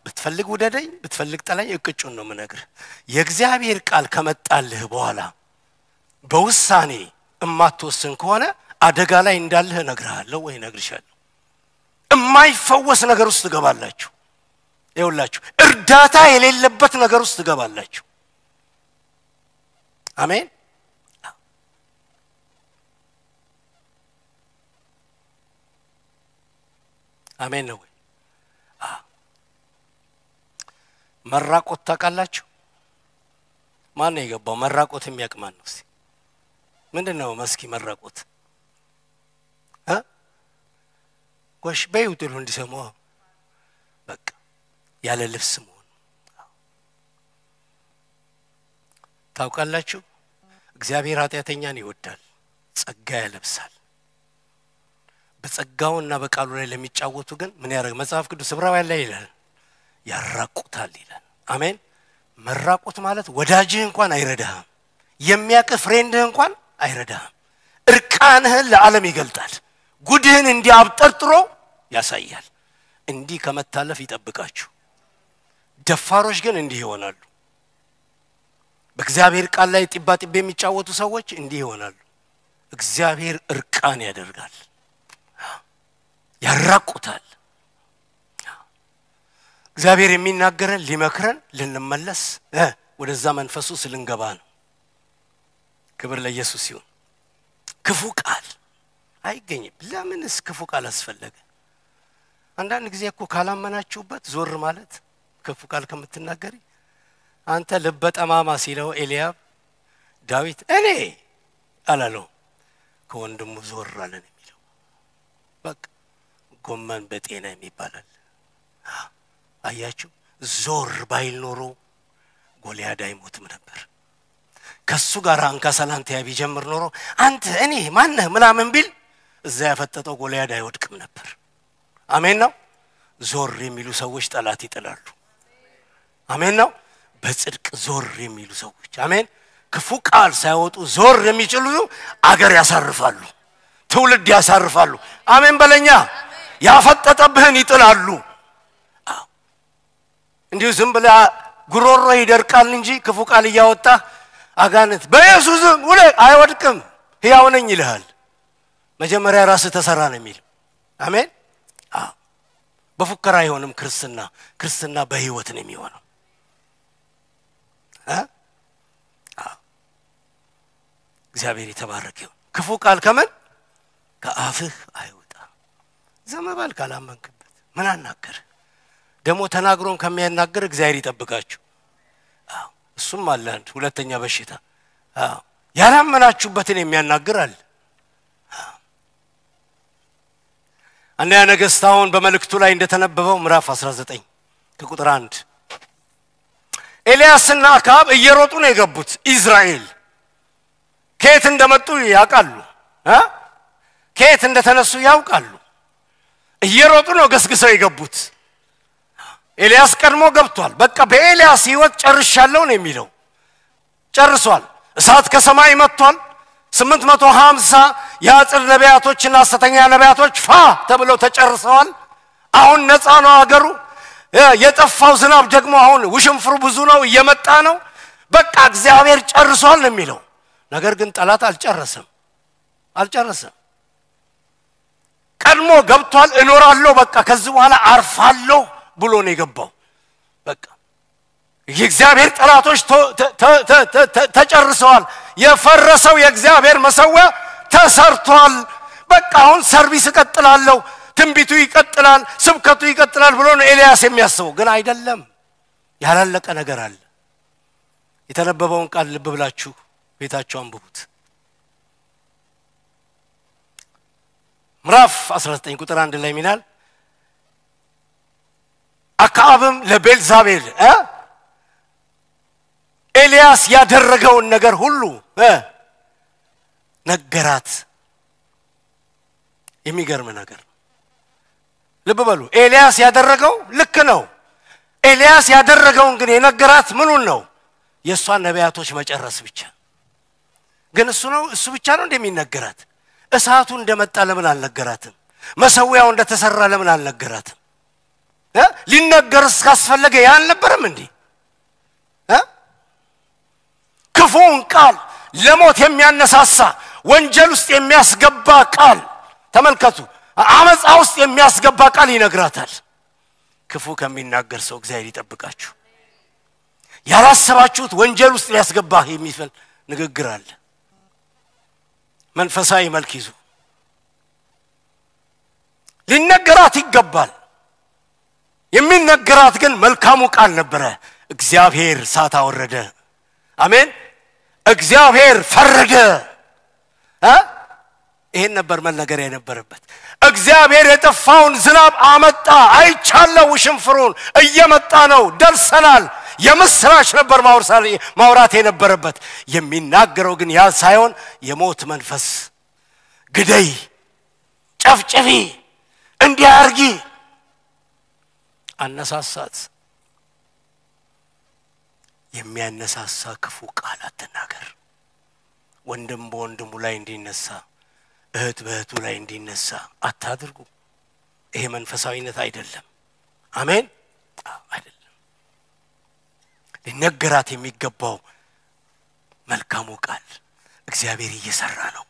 ብትፈልግ ወደደኝ ብትፈልግ ጠላኝ እቅጩን ነው ምነግር የእግዚአብሔር ቃል ከመጣልህ በኋላ በውሳኔ እማትወስን ከሆነ አደጋ ላይ እንዳለህ ነግራለሁ ወይ ነግርሻለሁ የማይፈወስ ነገር ውስጥ ትገባላችሁ ይውላችሁ እርዳታ የሌለበት ነገር ውስጥ ትገባላችሁ አሜን አሜን ነው መራቆት ታውቃላችሁ ማን ነው የገባው መራቆት የሚያቅማን ነው ምንድነው መስኪ መራቆት ጎሽ በይውጥሉ እንዲሰሙ በቃ ያለ ልብስ መሆን ታውቃላችሁ እግዚአብሔር ኃጢአተኛን ይወዳል ጸጋ ያለብሳል በጸጋውና በቃሉ ላይ ለሚጫወቱ ግን ምን ያረግ መጽሐፍ ቅዱስ ዕብራውያን ላይ ይላል ያራቁታል ይላል አሜን መራቆት ማለት ወዳጅህ እንኳን አይረዳህም የሚያቀ ፍሬንድህ እንኳን አይረዳህም እርቃንህን ለዓለም ይገልጣል ጉድህን እንዲያብጠርጥሮ ያሳያል እንዲህ ከመታለፍ ይጠብቃችሁ ደፋሮች ግን እንዲህ ይሆናሉ በእግዚአብሔር ቃል ላይ ጢባጢቤ የሚጫወቱ ሰዎች እንዲህ ይሆናሉ እግዚአብሔር እርቃን ያደርጋል ያራቁታል እግዚአብሔር የሚናገረን ሊመክረን ልንመለስ ወደዛ መንፈሱ ስለንገባ ነው ክብር ለኢየሱስ ይሁን ክፉ ቃል አይገኝም ለምንስ ክፉ ቃል አስፈለገ አንዳንድ ጊዜ እኮ ካላመናችሁበት ዞር ማለት ክፉ ቃል ከምትናገሪ አንተ ለበጠማማ ሲለው ኤልያብ ዳዊት እኔ አላለው ከወንድሙ ዞር አለን የሚለው በቃ ጎመን በጤና የሚባላል አያችሁ ዞር ባይል ኖሮ ጎልያድ አይሞትም ነበር ከሱ ጋር አንካ ሰላንታ ቢጀምር ኖሮ አንተ እኔ ማነህ ምናምን ቢል እዛ ያፈጠጠው ጎልያድ አይወድቅም ነበር አሜን ነው ዞር የሚሉ ሰዎች ጠላት ይጥላሉ አሜን ነው በጽድቅ ዞር የሚሉ ሰዎች አሜን ክፉ ቃል ሳይወጡ ዞር የሚችሉ አገር ያሳርፋሉ ትውልድ ያሳርፋሉ አሜን በለኛ ያፈጠጠብህን ይጥላሉ እንዲሁ ዝም ብለ ጉሮሮ ይደርቃል እንጂ ክፉ ቃል ያወጣ አጋንንት በኢየሱስም ወለ አይወድቅም ሕያው ነኝ ይልሃል መጀመሪያ ራስ ተሰራ ነው የሚል አሜን በፉከራ አይሆንም ክርስትና በህይወት ነው የሚሆነው እግዚአብሔር ይተባረክ ይሁን ክፉ ቃል ከመን ከአፍህ አይወጣ ዘመባል ካላመንክበት ምን አናገር ደሞ ተናግሮን ከሚያናገር እግዚአብሔር ይጠብቃችሁ እሱም አለ አንድ ሁለተኛ በሽታ ያላመናችሁበትን የሚያናገር አለ አንደኛ ነገሥት አሁን በመልእክቱ ላይ እንደተነበበው ምዕራፍ 19 ከቁጥር 1 ኤልያስና አካብ እየሮጡ ነው የገቡት ኢዝራኤል ከየት እንደመጡ ያውቃሉ ከየት እንደተነሱ ያውቃሉ እየሮጡ ነው ገስግሰው የገቡት ኤልያስ ቀድሞ ገብቷል በቃ በኤልያስ ህይወት ጨርሻለሁ ነው የሚለው ጨርሷል እሳት ከሰማይ መጥቷል 850 ያጽር ነቢያቶችና ሐሰተኛ ነቢያቶች ተብለው ተጨርሰዋል አሁን ነፃ ነው አገሩ የጠፋው ዝናብ ደግሞ አሁን ውሽንፍሩ ብዙ ነው እየመጣ ነው በቃ እግዚአብሔር ጨርሷል ነው የሚለው ነገር ግን ጠላት አልጨረሰም ቀድሞ ገብቷል እኖራለሁ በቃ ከዚህ በኋላ አርፋለሁ ብሎ ነው የገባው በቃ የእግዚአብሔር ጠላቶች ተጨርሰዋል የፈረሰው የእግዚአብሔር መሰዊያ ተሰርቷል በቃ አሁን ሰርቪስ ይቀጥላልው ትንቢቱ ይቀጥላል ስብከቱ ይቀጥላል ብሎ ነው ኤልያስ የሚያስበው ግን አይደለም ያላለቀ ነገር አለ የተነበበውን ቃል ልብ ብላችሁ ቤታችሁ አንብቡት ምዕራፍ 19 ቁጥር 1 ላይ ሚናል አካብም ለቤልዛቤል ኤልያስ ያደረገውን ነገር ሁሉ ነገራት የሚገርም ነገር ልብ በሉ ኤልያስ ያደረገው ልክ ነው ኤልያስ ያደረገውን ግን የነገራት ምኑን ነው የሷን ነቢያቶች መጨረስ ብቻ ግን እሱ ብቻ ነው እንደሚነገራት እሳቱ እንደመጣ ለምን አልነገራትም መሰዊያው እንደተሰራ ለምን አልነገራትም ሊነገርስ ካስፈለገ ያን ነበርም እንዴ ክፉን ቃል ለሞት የሚያነሳሳ ወንጀል ውስጥ የሚያስገባ ቃል ተመልከቱ አመጻ ውስጥ የሚያስገባ ቃል ይነግራታል ክፉ ከሚናገር ሰው እግዚአብሔር ይጠብቃችሁ ያላሰባችሁት ወንጀል ውስጥ ሊያስገባ የሚፈል ንግግር አለ መንፈሳዊ መልክ ይዞ ሊነገራት ይገባል የሚነገራት ግን መልካሙ ቃል ነበር እግዚአብሔር ሳታ ወረደ አሜን እግዚአብሔር ፈረደ ይሄን ነበር መነገር የነበረበት እግዚአብሔር የጠፋውን ዝናብ አመጣ አይቻለው ሽንፍሩን እየመጣ ነው ደርሰናል የምስራች ነበር ማውራት የነበረበት የሚናገረው ግን ያ ሳይሆን የሞት መንፈስ ግደይ ጨፍጨፊ እንዲያርጊ አነሳሳት የሚያነሳሳ ክፉ ቃል አትናገር ወንድም በወንድሙ ላይ እንዲነሳ እህት በእህቱ ላይ እንዲነሳ አታድርጉ ይሄ መንፈሳዊነት አይደለም አሜን አይደለም ለነገራት የሚገባው መልካሙ ቃል እግዚአብሔር እየሰራ ነው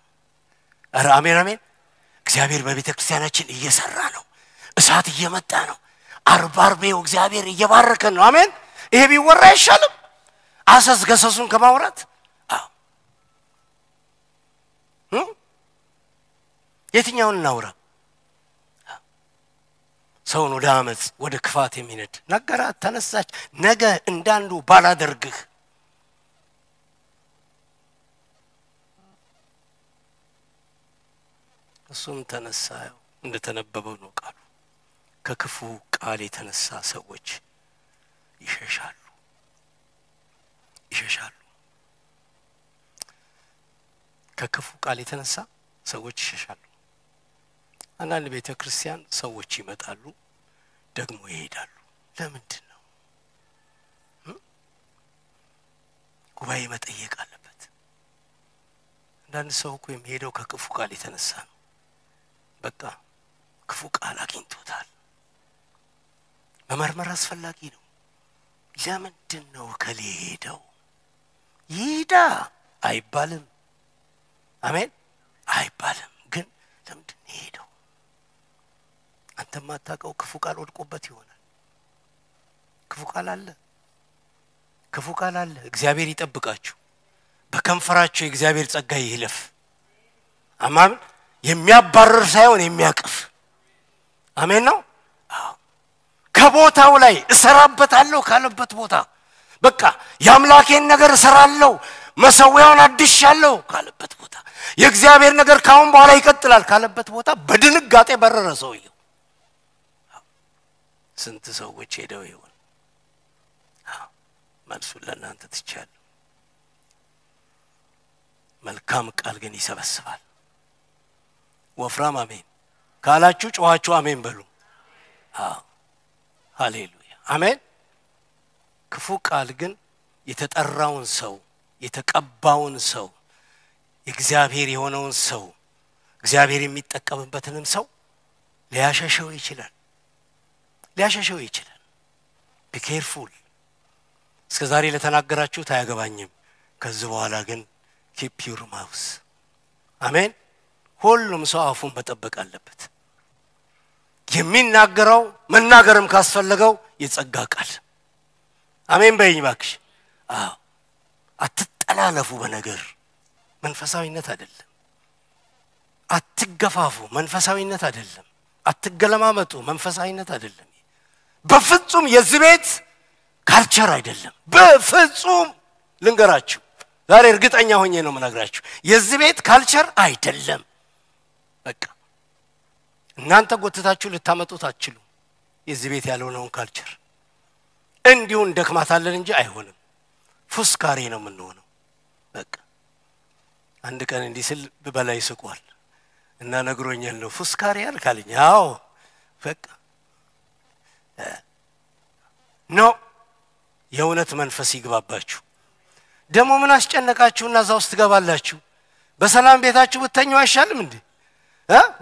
አረ አሜን አሜን እግዚአብሔር በቤተክርስቲያናችን እየሰራ ነው እሳት እየመጣ ነው አርባርቤው እግዚአብሔር እየባረከ ነው አሜን ይሄ ቢወራ ይሻላል አሰስ ገሰሱን ከማውራት የትኛውን እናውራ ሰውን ወደ አመጽ ወደ ክፋት የሚነድ ነገራት ተነሳች ነገ እንዳንዱ ባላደርግህ እሱም ተነሳው እንደተነበበው ነው ቃሉ ከክፉ ቃል የተነሳ ሰዎች ይሸሻሉ ከክፉ ቃል የተነሳ ሰዎች ይሸሻሉ አንዳንድ ቤተክርስቲያን ሰዎች ይመጣሉ ደግሞ ይሄዳሉ ለምንድን ነው ጉባኤ መጠየቅ አለበት አንዳንድ ሰው እኮ የሚሄደው ከክፉ ቃል የተነሳ ነው በቃ ክፉ ቃል አግኝቶታል መመርመር አስፈላጊ ነው ለምንድን ነው ከሌሄደው ይዳ አይባልም አሜን አይባልም ግን ለምንድን ነው ሄደው አንተ ማታቀው ክፉ ቃል ወድቆበት ይሆናል ክፉ ቃል አለ እግዚአብሔር ይጠብቃችሁ በከንፈራችሁ እግዚአብሔር ጸጋ ይለፍ አማን የሚያባርር ሳይሆን የሚያቅፍ አሜን ነው ከቦታው ላይ እሰራበታለሁ ካለበት ቦታ በቃ ያምላኬን ነገር እሰራለሁ መሰዊያውን አድሻለሁ ካለበት ቦታ የእግዚአብሔር ነገር ካሁን በኋላ ይቀጥላል ካለበት ቦታ በድንጋጤ በረረ ሰውየው ስንት ሰዎች ሄደው ይሆን መልሱን ለእናንተ ትቻለሁ መልካም ቃል ግን ይሰበስባል ወፍራም አሜን ካላችሁ ጮኻችሁ አሜን በሉ ሃሌሉያ አሜን ክፉ ቃል ግን የተጠራውን ሰው የተቀባውን ሰው እግዚአብሔር የሆነውን ሰው እግዚአብሔር የሚጠቀምበትንም ሰው ሊያሸሸው ይችላል be careful እስከዛሬ ለተናገራችሁት አያገባኝም ከዚህ በኋላ ግን keep your mouth አሜን ሁሉም ሰው አፉን መጠበቅ አለበት የሚናገረው መናገርም ካስፈልገው የጸጋ ቃል አሜን በይኝ ባክሽ አትጠላለፉ በነገር መንፈሳዊነት አይደለም አትገፋፉ መንፈሳዊነት አይደለም አትገለማመጡ መንፈሳዊነት አይደለም በፍጹም የዝቤት ካልቸር አይደለም በፍጹም ልንገራችሁ ዛሬ እርግጠኛ ሆኜ ነው መናገራችሁ የዝቤት ካልቸር አይደለም በቃ እናንተ ጎትታችሁ ልታመጡት አትችሉ የዝቤት ያለውን ካልቸር እንዲሁ እንደከማታለን እንጂ አይሆንም ፉስካሪ ነው የምንሆነው በቃ አንድ ቀን እንዲስል በላይ ይስቋል እና ነግሮኛል ነው ፉስካሪ ያልካልኝ አዎ በቃ ነው የእውነት መንፈስ ይግባባችሁ ደሞ ምን አስጨነቃችሁና ዛው ውስጥ ገባላችሁ በሰላም ቤታችሁ ብትተኙ አይሻልም እንዴ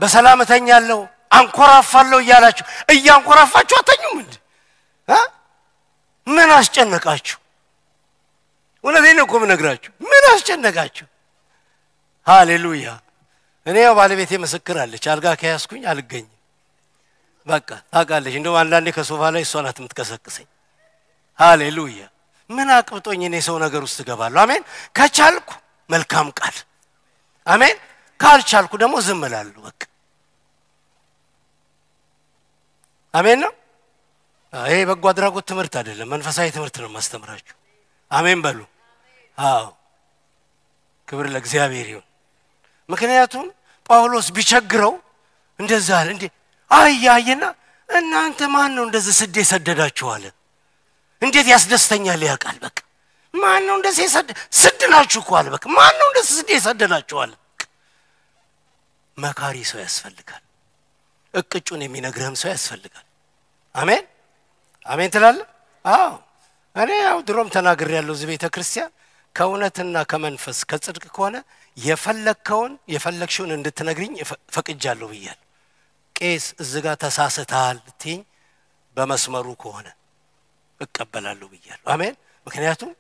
በሰላም ተኛለሁ አንኮራፋለሁ ይያላችሁ እያንኮራፋችሁ አተኙም እንዴ ምን አስጨነቃችሁ ወለኔ ነው ቆም ነግራችሁ ምን አስጨነቃችሁ ሃሌሉያ እኔ ባለቤቴ መስክር አለች አልጋ ከያስኩኝ አልገኝም በቃ ታውቃለች እንደው አንዳንዴ ከሶፋ ላይ እሷ ናት የምትከሰክሰኝ ሃሌሉያ ምን አቅብጦኝ እኔ ሰው ነገር ውስጥ ገባለሁ አሜን ከቻልኩ መልካም ቃል አሜን ካልቻልኩ ደግሞ ዝም እላለሁ በቃ አሜን ነው ይሄ በጎ አድራጎት ትምህርት አይደለም መንፈሳዊ ትምህርት ነው ማስተምራችሁ አሜን በሉ አዎ ክብር ለእግዚአብሔር ይሁን ምክንያቱም ጳውሎስ ቢቸግረው እንደዛ አለ እንዴ አያየና እናንተ ማን ነው እንደዚህ ስድ የሰደዳችሁ አለ እንዴት ያስደስተኛል ያቃል በቃ ማን ነው እንደዚህ ስድናችሁ እኮ አለ በቃ ማን ነው እንደዚህ ስድ የሰደዳችሁ አለ መካሪ ሰው ያስፈልጋል እቅጩን የሚነግርህም ሰው ያስፈልጋል አሜን አሜን ትላለህ አዎ እኔ ያው ድሮም ተናግሬ ያለው እዚህ ቤተ ክርስቲያን ከእውነትና ከመንፈስ ከጽድቅ ከሆነ የፈለግሽውን እንድትነግሪኝ ፈቅጃለሁ ብያለሁ ቄስ እዝጋ ተሳስተሃል ትኝ በመስመሩ ከሆነ እቀበላለሁ ብያለሁ አሜን ምክንያቱም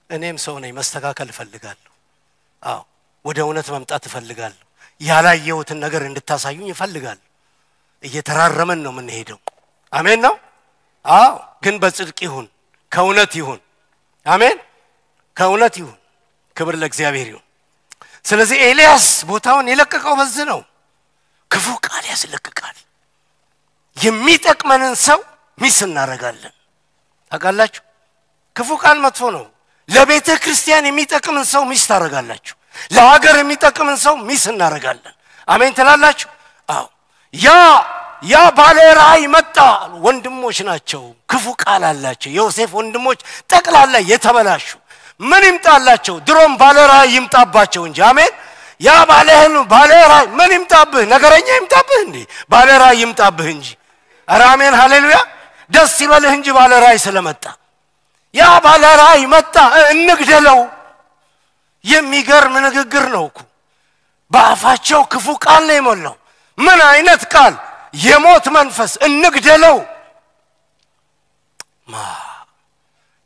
እኔም ሰው ነኝ መስተካከል እፈልጋለሁ አዎ ወደ እውነት መምጣት እፈልጋለሁ ያላየሁትን ነገር እንድታሳዩኝ እፈልጋለሁ እየተራረመን ነው ምን ሄደው አሜን ነው አዎ ግን በጽድቅ ይሁን ከእውነት ይሁን አሜን ከእውነት ይሁን ክብር ለእግዚአብሔር ይሁን ስለዚህ ኤልያስ ቦታውን የለቀቀው በዚህ ነው ክፉ ቃል ያስለቅቃል የሚጠቅመንን ሰው ሚስ እናረጋለን ታውቃላችሁ ክፉ ቃል መጥፎ ነው ለቤተ ክርስቲያን የሚጠቅምን ሰው ሚስ ታረጋላችሁ ለሀገር የሚጠቅምን ሰው ሚስ እናረጋለን አሜን ትላላችሁ አዎ ያ ባለ ራእይ መጣ ወንድሞች ናቸው ክፉ ቃል አላቸው ዮሴፍ ወንድሞች ጠቅላላ የተበላሹ ምን ይምጣላቸው ድሮም ባለ ራእይ ይምጣባቸው እንጂ አሜን ያ ባለ ራእይ ምን ይምጣብህ ነገረኛ ይምጣብህ እንዴ ባለ ራእይ ይምጣብህ እንጂ አሜን ሃሌሉያ ደስ ይበልህ እንጂ ባለ ራእይ ስለመጣ ያ ባለ ራእይ መጣ እንግደለው የሚገርም ንግግር ነው እኮ በአፋቸው ክፉ ቃል ነው የሞላው ምን አይነት ቃል የሞት መንፈስ እንግደለው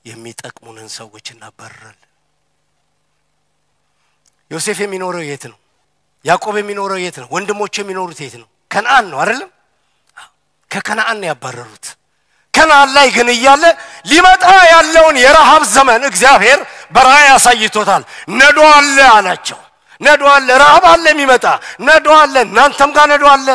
የሚጠቅሙንን ሰዎች እናባረራለን ዮሴፍ የሚኖረው የት ነው ያዕቆብ የሚኖረው የት ነው ወንድሞቹ የሚኖሩት የት ነው ከነዓን ነው አይደለም ከከነዓን ያባረሩት ከነዓን ላይ ግን ይያለ ሊመጣ ያለውን የረሃብ ዘመን እግዚአብሔር በራእይ ያሳይቶታል ነዶ አለ አላቸው ነዶ አለ ረሃብ አለ የሚመጣ ነዶ አለ እናንተም ጋር ነዶ አለ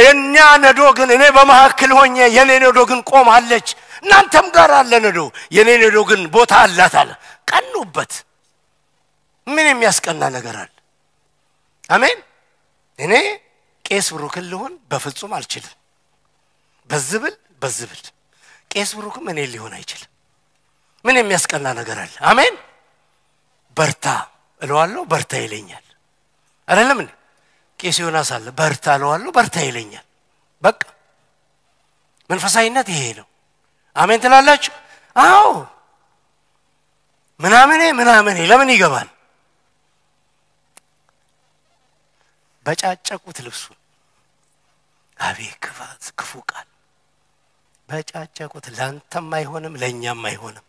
የኛ ነዶ ግን እኔ በመሐከል ሆኜ የኔ ነዶ ግን ቆማለች እናንተም ጋር አለ ነዶ የኔ ነዶ ግን ቦታ አላት አለ ቀኑበት ምን የሚያስቀና ነገር አለ አሜን እኔ ቄስ ብሩክን ልሆን በፍጹም አልችልም በዝብል ቄስ ብሩክም እኔ ሊሆን አይችልም ምን የሚያስቀና ነገር አለ አሜን በርታ እለዋለሁ በርታ ይለኛል አይደለም እንዴ ቄስ ዮናስ አለ በርታ እለዋለሁ በርታ ይለኛል በቃ መንፈሳዊነት ይሄ ነው አሜን ትላላችሁ አዎ ምናምን ለምን ይገባል በጫጨቁት ልብሱ አቤት ክፋት ክፉ ቃል በጫጨቁት ላንተም አይሆንም ለኛም አይሆንም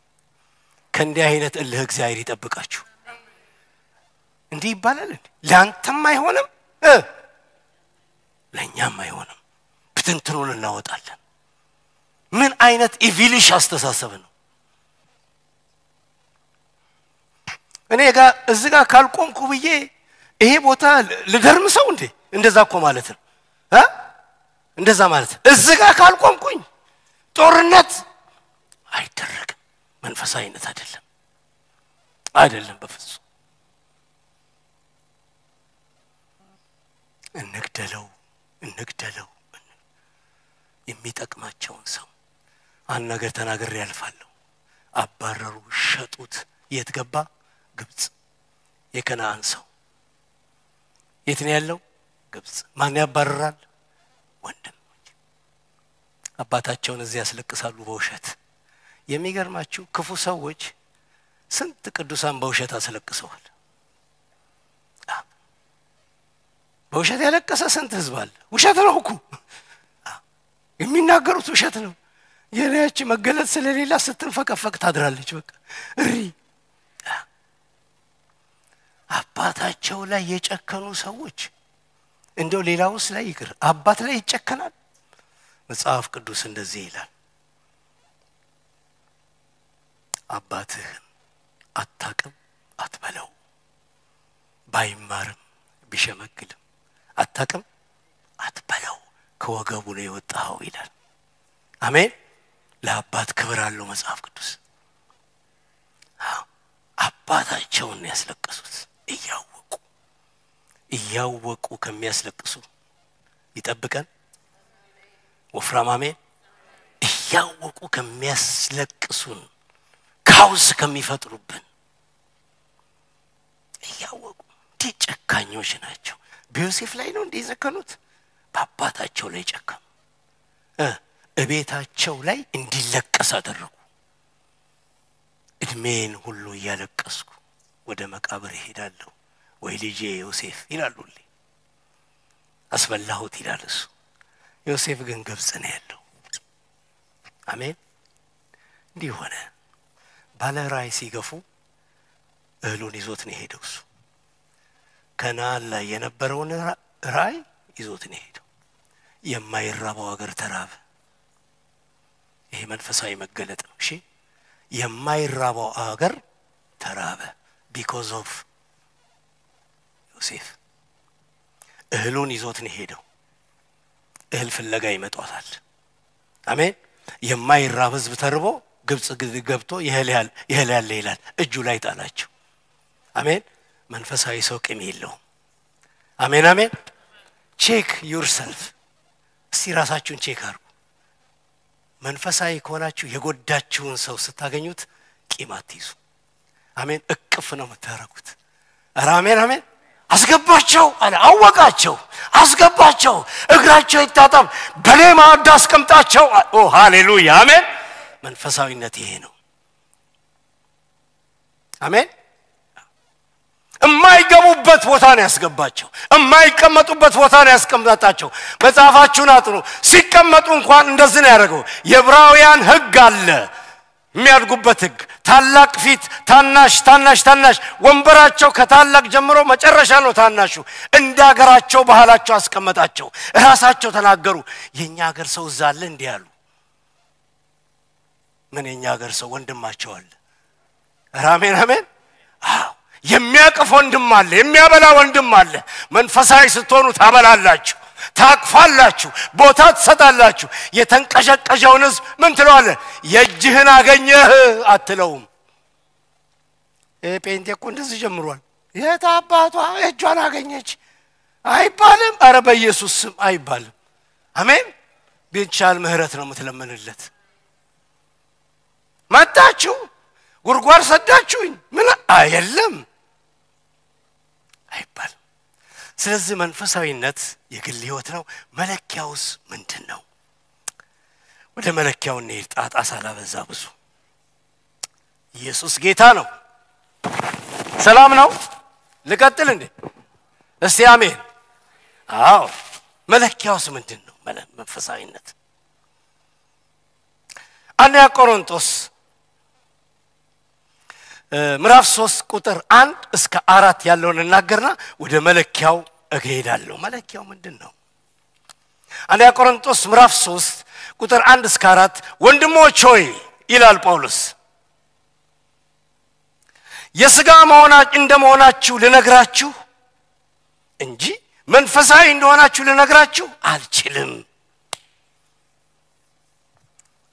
ከእንዲህ አይነት እልህ እግዚአብሔር ይጠብቃችሁ እንዲህ ይባላል ላንተም አይሆንም ለኛም አይሆንም ብትንትኑን እናወጣለን ምን አይነት ኢቪሊሽ አስተሳሰብ ነው እኔ ጋር እዚህ ጋር ካልቆምኩ ብዬ ይሄ ቦታ ልገርም ሰው እንዴ እንደዛ እኮ ማለት ነው እንደዛ ማለት እዚህ ጋር ካልቆምኩኝ ጦርነት አይደረግም መንፈሳዊነት አይደለም በፍጹም እንግደለው የሚጠቅማቸውን ሰው አንድ ነገር ተናግሬ ያልፋለሁ አባረሩ ሸጡት የት ገባ ግብጽ የከነዓን ሰው የት ነው ያለው ግብጽ ማን ያባረራል ወንድሞች አባታቸውን እዚህ ያስለቅሳሉ በውሸት የሚገርማችሁ ክፉ ሰዎች ስንት ቅዱሳን በውሸት አስለቅሰዋል በውሸት ያለቀሰ ስንት ህዝብ አለ ውሸት ነው እኮ የሚናገሩት ውሸት ነው የኔያች መገለጥ ስለሌላ ስትንፈቀፈቅ ታድራለች በቃ እሪ አባታቸው ላይ የጨከኑ ሰዎች እንደው ሌላውስ ላይ ይቅር አባት ላይ ይጨከናል መጽሐፍ ቅዱስ እንደዚህ ይላል አባትህን አታቅም አትበለው ባይማርም ቢሸመግልም አታቅም አትበለው ከወገቡ ነው የወጣው ይላል አሜን ለአባት ክብር አለው መጽሐፍ ቅዱስ አባታቸውን ያስለቀሱት እያወቁ ከሚያስለቅሱ ይጠብቀን ወፍራም አሜን እያወቁ ከሚያስለቅሱን ካውስ ከሚፈጥሩብን እያወቁ ጨካኞች ናቸው በዮሴፍ ላይ ነው እንደዘከኑት በአባታቸው ላይ ጨከኑ እቤታቸው ላይ እንዲለቀስ አደረጉ እድሜን ሁሉ ያለቀስኩ ወደ መቃብር ሄዳለሁ ወይ ልጄ ዮሴፍ ይላሉልኝ አስበላሁት ይላል እሱ ዮሴፍ ግን ግብጽ ነው ያለው አሜን እንዲህ ሆነ ባለ ራእይ ሲገፉ እህሉን ይዞት ነው ሄደው እሱ ከነዓን ላይ የነበረውን ራእይ ይዞት ነው ሄደው የማይራባው ሀገር ተራበ ይሄ መንፈሳዊ መገለጥ ነው እሺ የማይራባው ሀገር ተራበ because of ዮሴፍ እህሉን ይዞት ነው ሄደው እህል ፍለጋ ይመጣዋል አሜን የማይራብ ህዝብ ተርቦ ግብጽ ገብቶ ይሄላል ይላል እጁ ላይ ጣላቸው አሜን መንፈሳዊ ሰው ቅም የለው አሜን አሜን ቼክ yourself እስቲ ራሳችሁን ቼክ አርጉ መንፈሳዊ ከሆናችሁ የጎዳችሁን ሰው ስታገኙት ቂም አትይዙ አሜን እቅፍ ነው የምታረጉት አሜን አሜን አስገባቸው አለ አወቃቸው አስገባቸው እግራቸው ይታጠብ በሌማ አዳስቀምጣቸው ኦ ሃሌሉያ አሜን መንፈሳዊነት ይሄ ነው አሜን የማይገቡበት ቦታ ነው ያስገባቸው የማይቀመጡበት ቦታ ነው ያስቀምጣቸው መጽሐፋችሁን አጥሩ ሲቀመጡ እንኳን እንደዚህ ነው ያደረገው የዕብራውያን ህግ አለ የሚያድጉበት ህግ ታላቅ ፊት ታናሽ ወንበራቸው ከታላቅ ጀምሮ መጨረሻ ነው ታናሹ እንዳገራቸው ባህላቸው አስቀመጣቸው ራሳቸው ተናገሩ የኛ ሀገር ሰው ዛለ እንዲያሉ ምን የኛ ሀገር ሰው ወንድማቸው አለ አሜን አሜን የሚያቀፍ ወንድም አለ የሚያበላ ወንድም አለ መንፈሳዊ ስትሆኑ ታበላላችሁ ታቅፋላችሁ ቦታ ተሰጣላችሁ የተንቀሸቀሸውን ህዝብ ምን ትለዋለ የእጅህን አገኘህ አትለውም ጴንጤኮ እንደዚህ ጀምሯል የታባቷ እጇን አገኘች አይባልም አረ በኢየሱስ ስም አይባልም አሜን ቢቻል ምህረት ነው የምትለምንለት መጣችሁ ጉርጓር ሰዳችሁኝ ምን አይደለም አይባልም ስለዚህ መንፈሳዊነት የግል ህይወት ነው መለኪያውስ ምንድነው ወደ መለኪያው እንሂድ ጣጣ ሳላበዛ ብዙ ኢየሱስ ጌታ ነው ሰላም ነው ልቀጥል እንዴ እስቲ አሜን አዎ መለኪያውስ ምንድነው መንፈሳዊነት አንደኛ ቆሮንቶስ ምዕራፍ 3 ቁጥር 1 እስከ 4 ያለውን እናገርና ወደ መለኪያው እሄዳለሁ መለኪያው ምንድነው አንደኛ ቆሮንቶስ ምዕራፍ 3 ቁጥር 1 እስከ 4 ወንድሞች ሆይ ይላል ጳውሎስ የሥጋ እንደመሆናችሁ ልነግራችሁ እንጂ መንፈሳዊ እንደሆናችሁ ልነግራችሁ አልችልም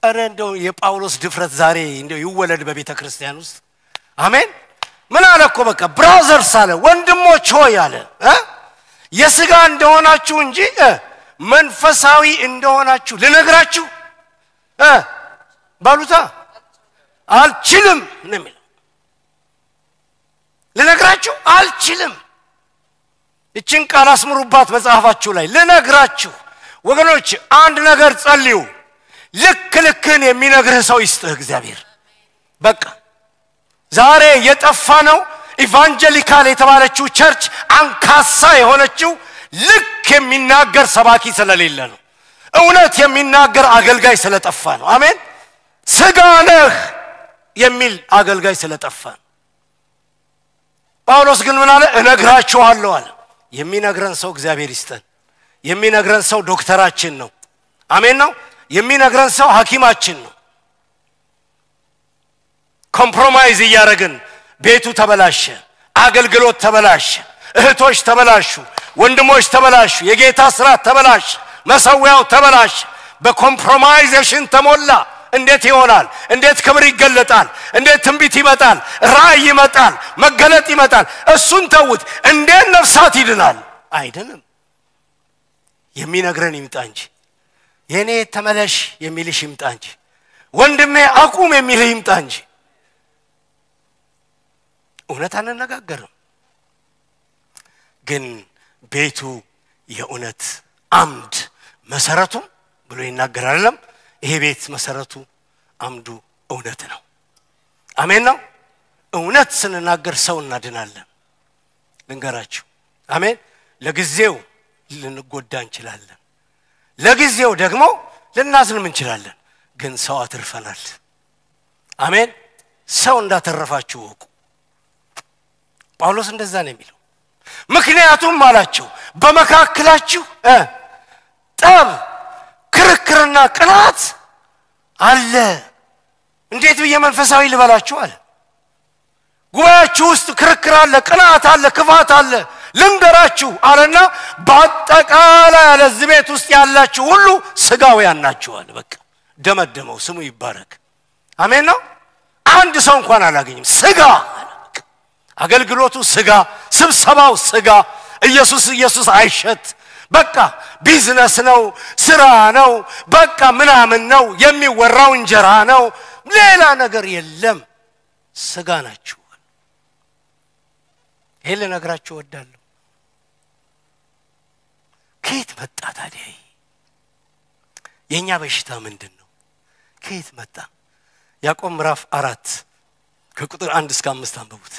አረ እንደው የጳውሎስ ድፍረት ዛሬ እንደው ይወለድ በቤተ ክርስቲያን ውስጥ አሜን ምን አለኮ በቃ ብራዘርስ አለ ወንድሞች ሆይ አለ የሥጋ እንደሆናችሁ እንጂ መንፈሳዊ እንደሆናችሁ ልነግራችሁ ባሉታ አልችልም ነኝ ልነግራችሁ አልችልም እቺን ቃል አስምሩባት መጽሐፋችሁ ላይ ልነግራችሁ ወገኖች አንድ ነገር ጸልዩ ልክን የሚነግርህ ሰው ይስጥህ እግዚአብሔር በቃ ዛሬ የጠፋ ነው ኢቫንጀሊካል የተባለችው ቸርች አንካሳ የሆነችው ልክ የሚናገር ሰባኪ ስለሌለ ነው እውነት የሚናገር አገልጋይ ስለጠፋ ነው አሜን ሥጋ ነህ የሚል አገልጋይ ስለጠፋ ጳውሎስ ግን ምን አለ እነግራችኋለሁ አለ የሚነግረን ሰው እግዚአብሔር ይስጠን የሚነግረን ሰው ዶክተራችን ነው አሜን ነው የሚነግረን ሰው ሐኪማችን ነው ኮምፕሮማይዝ ያያረግን ቤቱ ተበላሸ አገልግሎት ተበላሸ እህቶች ተበላሹ ወንድሞች ተበላሹ የጌታ ሥራ ተበላሸ መሰዊያው ተበላሸ በኮምፕሮማይዜሽን ተሞላ እንዴት ይሆናል እንዴት ክብር ይገለጣል እንዴት ትንቢት ይመጣል ራእይ ይመጣል መገለጥ ይመጣል እሱን ተውት እንዴት ነፍሳት ይድናል አይደለም የሚነግረን ይምጣ እንጂ የኔ ተመለሽ የሚልሽ ይምጣ እንጂ ወንድሜ አቁም የሚልህ ይምጣ እንጂ እውነት አንነጋገርም ግን ቤቱ የእውነት አምድ መሰረቱ ብሎ ይናገራል ይሄ ቤት መሰረቱ አምዱ እውነት ነው አሜን ነው እውነት ስንናገር ሰው እናድናለን ልንገራችሁ አሜን ለጊዜው ልንጎዳ እንችላለን ለጊዜው ደግሞ ልናዝንም እንችላለን ግን ሰው አትርፈናል አሜን ሰው እንዳተረፋችሁ ወቁ ጳውሎስ እንደዛ ነው የሚለው ምክንያቱም አላችሁ በመካከላችሁ ጠብ ክርክርና ቅናት አለ እንዴት በየመንፈሳዊ ልበላችሁ አለ ጉባኤያችሁ ውስጥ ክርክር አለ ቅናት አለ ክፋት አለ ልንገራችሁ አለና በአጠቃላይ ለዚህ ቤት ውስጥ ያላችሁ ሁሉ ስጋውያን ናችሁ አለ በቃ ደመደመው ስሙ ይባረክ አሜን ነው አንድ ሰው እንኳን አላገኝም ስጋ አገልግሎቱ ስጋ ስብሰባው ስጋ ኢየሱስ አይሸት በቃ ቢዝነስ ነው ስራ ነው በቃ ምናምን ነው የሚወራው እንጀራ ነው ሌላ ነገር የለም ስጋ ናችሁ ይሄን ለነግራችሁ ወዳለሁ ከየት መጣ ታዲያ የኛ በሽታ ምንድነው ከየት መጣ ያዕቆብ ምዕራፍ 4 ከቁጥር 1 እስከ 5 አንብቡት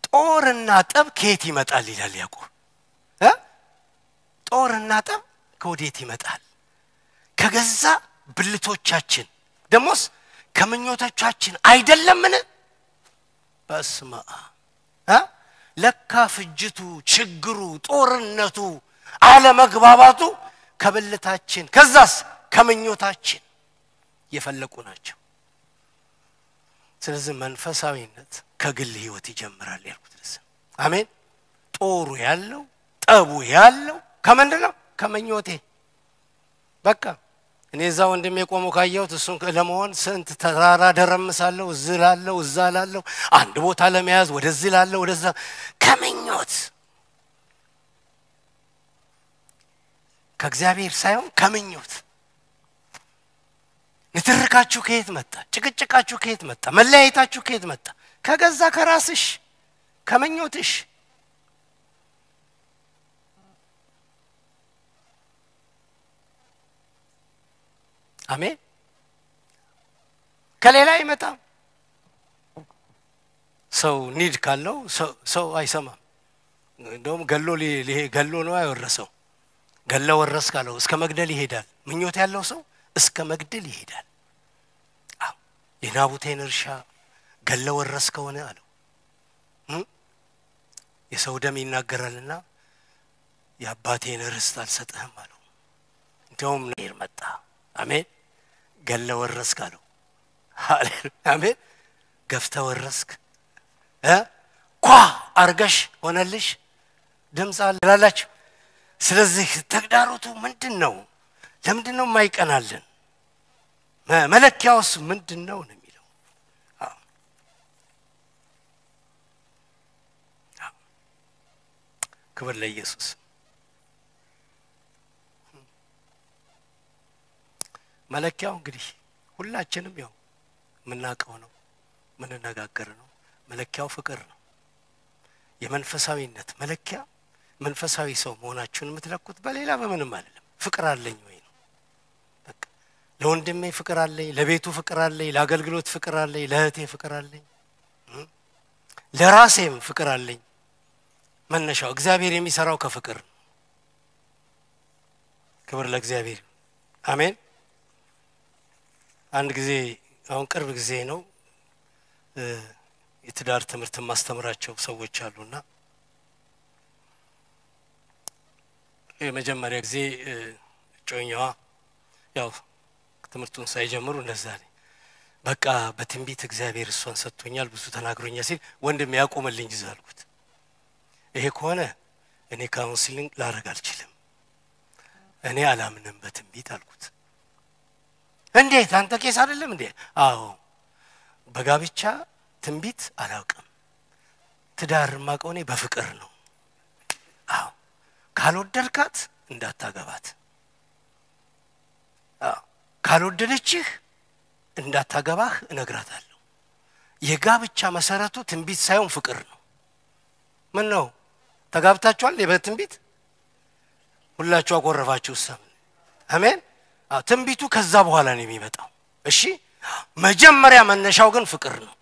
ጦርና ጠብ ከየት ይመጣል ይላል ያዕቆብ ጦርና ጠብ ከወዴት ይመጣል ከገዛ ብልቶቻችን ደሞስ ከመኞታችን አይደለምን በስማ ለካ ፍጅቱ ችግሩ ጦርነቱ አለመግባባቱ ከብልታችን ከዛስ ከመኞታችን የፈለቁ ናቸው ስለዚህ መንፈሳዊነት ከግል ህይወት ይጀምራል ያልኩት አሜን ጦሩ ያለው ጠቡ ያለው ከመንደለው ከመኞቴ በቃ እኔ እዛው እንደሚቆመው ካየሁት እሱን ለመሆን ስንት ተራራ ደረምሳለሁ እዛላለሁ አንድ ቦታ ለመያዝ ወደዚህ ላለው ወደዛ ከመኞት ከእግዚአብሔር ሳይሆን ከመኞት ንትርካችሁ ከየት መጣ ጭቅጭቃችሁ ከየት መጣ መለያየታችሁ ከየት መጣ ከገዛ ከራስሽ ከመኞትሽ አሜን ከሌላ ይመጣ ሰው ኒድ ካለው ሰው አይሰማም እንደውም ገሎ ነው አይወረሰው ገለ ወረስ ካለው እስከ መግደል ይሄዳል ምኞት ያለው ሰው እስከ መግደል ይሄዳል የናቡቴን እርሻ ገለ ወረስ ከሆነ አለው የሰው ደም ይናገራልና ያባቴን ርስት አልሰጠህም አለው እንደውም ነር መጣ አሜን ገለ ወረስ ካለው አሜን ገፍተ ወረስክ ኳ አርገሽ ሆነልሽ ድምጽ አላላችሁ ስለዚህ ተግዳሮቱ ምንድነው ለምንድነው ማይቀናልን መለኪያውስ ምንድነው ነው የሚለው ክብር ለኢየሱስ መለኪያው እንግዲህ ሁላችንም ያው ምናቀው ነው ምንነጋገር ነው መለኪያው ፍቅር ነው የመንፈሳዊነት መለኪያ መንፈሳዊ ሰው መሆናችሁን የምትለኩት በሌላ በምንም አይደለም ፍቅር አለኝ ወይ ነው በቃ ለወንድሜ ፍቅር አለኝ ለቤቱ ፍቅር አለኝ ለአገልግሎት ፍቅር አለኝ ለእህቴ ፍቅር አለኝ ለራሴም ፍቅር አለኝ መነሻው እግዚአብሔር የሚሰራው ከፍቅር ነው ክብር ለእግዚአብሔር አሜን አንድ ጊዜ አሁን ቅርብ ጊዜ ነው የትዳር ትምህርት ማስተምራቸው ሰዎች አሉና የመጀመሪያ ጊዜ ጮኛዋ ያው ትምህርቱን ሳይጀምሩ እንደዛ ነው በቃ በትንቢት እግዚአብሔር እሷን ሰጥቶኛል ብዙ ተናግሮኛል ሲል ወንድም ያቆመልኝ ይዛልኩት ይሄ ከሆነ እኔ ካውንስሊንግ ላረግ አልችልም እኔ አላምንም በትንቢት አልኩት እንዴት አንተ ኬስ አይደለም እንዴ አዎ በጋብቻ ትንቢት አላውቅም ትዳር ማቆኔ በፍቅር ነው አዎ ካልወደድካት እንዳታገባት ካልወደደችህ እንዳታገባህ እነግራታለሁ የጋብቻ መሰረቱ ትንቢት ሳይሆን ፍቅር ነው ምን ነው ተጋብታችኋል በትንቢት ሁላችሁ አቆረፋችሁ ሰም አሜን ትንቢቱ ከዛ በኋላ ነው የሚመጣው እሺ መጀመሪያ መነሻው ግን ፍቅር ነው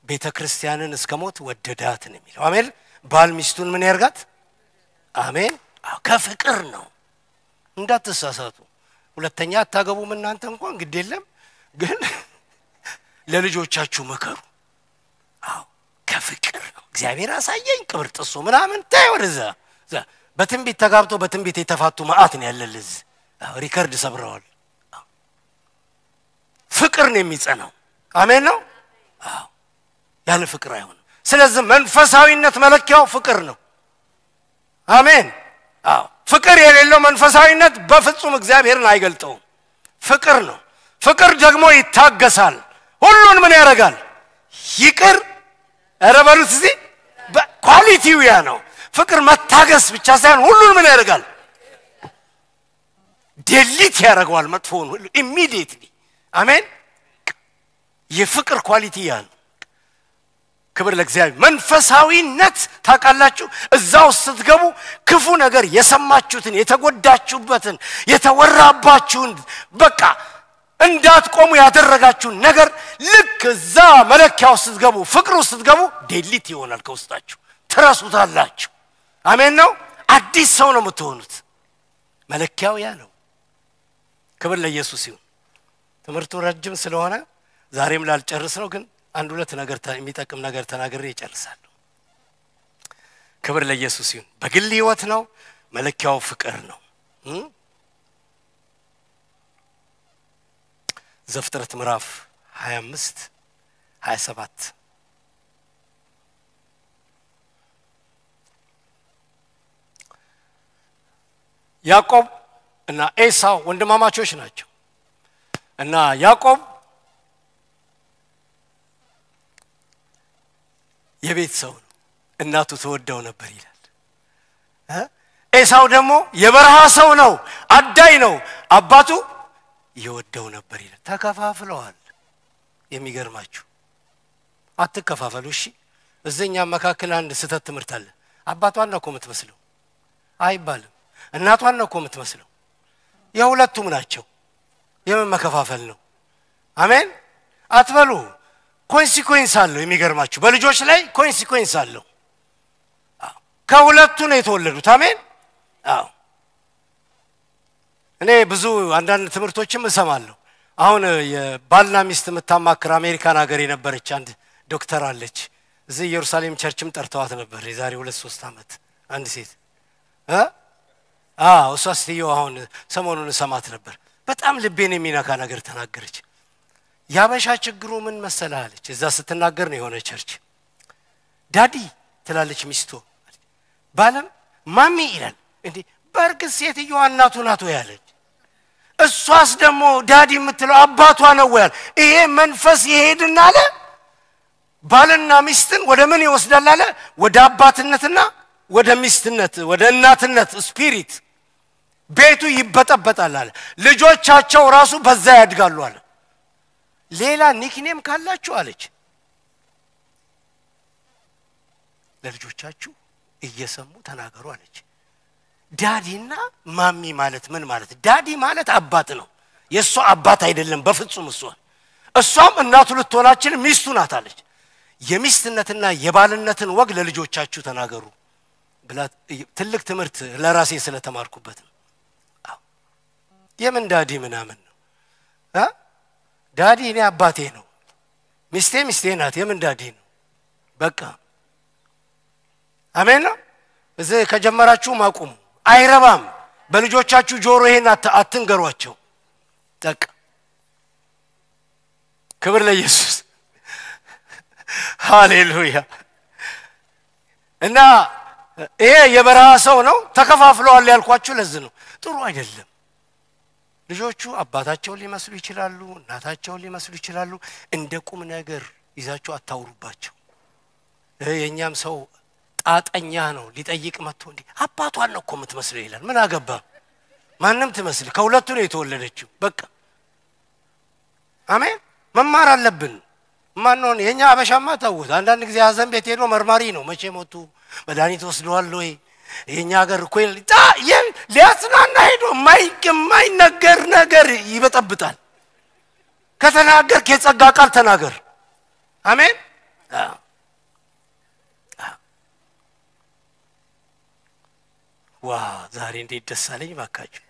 ቤተክርስቲያንን እስከሞት ወደዳት ነው የሚለው አሜን ባል ሚስቱን ምን ያርጋት አሜን ከፍቅር ነው እንዳትሳሳቱ ሁለተኛ አታገቡም እናንተ እንኳን ግድ የለም ግን ለልጆቻችሁ መከሩ ከፍቅር ነው እግዚአብሔር አሳየኝ ክብር ጥሶ ምናምን ታይወርዛ በትንቢት ተጋብቶ በትንቢት የተፋቱ ማአት ነው ያለልዝ ሪከርድ ሰብረዋል ፍቅር ነው የሚጸናው አሜን ነው ያለ ፍቅር አይሆንም ስለዚህ መንፈሳዊነት መለኪያው ፍቅር ነው አሜን ፍቅር የሌለው መንፈሳዊነት በፍጹም እግዚአብሔርን አይገልጠውም ፍቅር ነው ፍቅር ደግሞ ይታገሳል ሁሉን ምን ያረጋል ይቅር አረበሉት እዚ ኳሊቲው ያ ነው ፍቅር መታገስ ብቻ ሳይሆን ሁሉን ምን ያረጋል ዲሊት ያረጋዋል መጥፎውን ሁሉ ኢሚዲየትሊ አሜን የፍቅር ኳሊቲ ያ ነው ክብር ለእግዚአብሔር መንፈሳዊነት ታቃላችሁ እዛው ስትገቡ ክፉ ነገር የሰማችሁትን የተጎዳችሁበትን የተወራባችሁን በቃ እንዳትቆሙ ያደረጋችሁ ነገር ልክ እዛ መለኪያው ስትገቡ ፍቅሩ ስትገቡ ዲሊት ይሆናል ከውስጣችሁ ትረሱታላችሁ አሜን ነው አዲስ ሰው ነው የምትሆኑት መለኪያው ያ ነው ክብር ለኢየሱስ ይሁን ትምህርቱ ረጅም ስለሆነ ዛሬም ላልጨርስ ነው ግን አንድ ሁለት ነገር የሚጠቅም ነገር ተናግሬ ይጨርሳለሁ ክብር ለኢየሱስ ይሁን በግል ህይወት ነው መለኪያው ፍቅር ነው ዘፍጥረት ምዕራፍ 25 27 ያዕቆብ እና ኤሳው ወንድማማቾች ናቸው እና ያዕቆብ የቤት ሰው ነው እናቱ ተወደው ነበር ይላል ኤሳው ደግሞ የበረሃ ሰው ነው አዳይ ነው አባቱ ይወደው ነበር ይላል ተከፋፍለዋል የሚገርማችሁ አትከፋፈሉ እሺ እዚህኛ መካከል አንድ ስተት ትምህርት አለ አባቷን ነው የምትመስለው አይባልም እናቷን ነው የምትመስለው የሁለቱም ናቸው የምን መከፋፈል ነው አሜን አትበሉ ኮንሲኩዌንስ አለው የሚገርማችሁ በልጆች ላይ ኮንሲኩዌንስ አለው ከሁለቱ ነው የተወለዱት አሜን እኔ ብዙ አንዳንድ ትምህርቶችም እሰማለሁ አሁን የባልና ሚስት መታማክር አሜሪካን ሀገር የነበረች አንድ ዶክተር አለች እዚህ ኢየሩሳሌም ቸርችም ጠርተዋት ነበር የዛሬ 2-3 አመት አንድ ሴት እሷ ስትየው አሁን ሰሞኑን ሰማት ነበር በጣም ልቤን የሚነካ ነገር ተናገረች ያበሻ ችግሩ ምን መሰለህ አለች እዛ ስትናገር ነው የሆነ ቸርች ዳዲ ትላለች ሚስቱ ባለም ማሚ ይላል እንዴ በርግጥ ሴትየዋ እናቱ ናት ያለች እሷስ ደግሞ ዳዲ የምትለው አባቷ ነው ያለ ይሄ መንፈስ ይሄድና አለ ባልና ሚስትን ወደ ምን ይወስዳል አለ ወደ አባትነትና ወደ ሚስትነት ወደ እናትነት ስፒሪት ቤቱ ይበጠበጣል አለ ልጆቻቸው ራሱ በዛ ያድጋሉ አለ ሌላ ኒክኔም ካላችሁ አለች ለልጆቻችሁ እየሰሙ ተናገሩ አለች ዳዲና ማሚ ማለት ምን ማለት ዳዲ ማለት አባት ነው የሷ አባት አይደለም በፍጹም እሷም እናቱ ልትሆናችን ሚስቱ ናት አለች የሚስትነትና የባልነትን ወግ ለልጆቻችሁ ተናገሩ ብላ ትልቅ ትምህርት ለራሴ ስለተማርኩበት ነው የምን ዳዲ ምናምን ነው ዳዲ እኔ አባቴ ነው ሚስቴ ናት የምን ዳዲ ነው በቃ አሜን ነው እዚህ ከጀመራችሁ ማቁሙ አይረባም በልጆቻችሁ ጆሮ ይሄን አትንገሯቸው ጠቅ ክብር ለኢየሱስ ሃሌሉያ እና ይሄ የበረሃ ሰው ነው ተከፋፍለዋል ያልኳችሁ ለዚህ ነው ጥሩ አይደለም ልጆቹ አባታቸውን ሊመስሉ ይችላሉ እናታቸውን ሊመስሉ ይችላሉ እንደ ቁም ነገር ይዛችሁ አታውሩባቸው የኛም ሰው ጣጣኛ ነው ሊጠይቅ መጥቶ እንዴ አባቷን ነው የምትመስለው ይላል ምን አገባ ማንንም ትመስል ከሁለቱ ነው የተወለደችው በቃ አሜን መማር አለብን ማንሆን የኛ አበሻማ ታውት አንዳንድ ጊዜ አዘን ቤት ሄዶ መርማሪ ነው መቼ ሞቱ መድኃኒት ወስደዋል ወይ የኛ ሀገር እኮ ሊያጽናና ሄዶ የማይነገር ነገር ይበጠብጣል ከተናገር ከጸጋ ቃል ተናገር አሜን ዋ ዛሬ እንዴት ደስ አለኝ ባካችሁ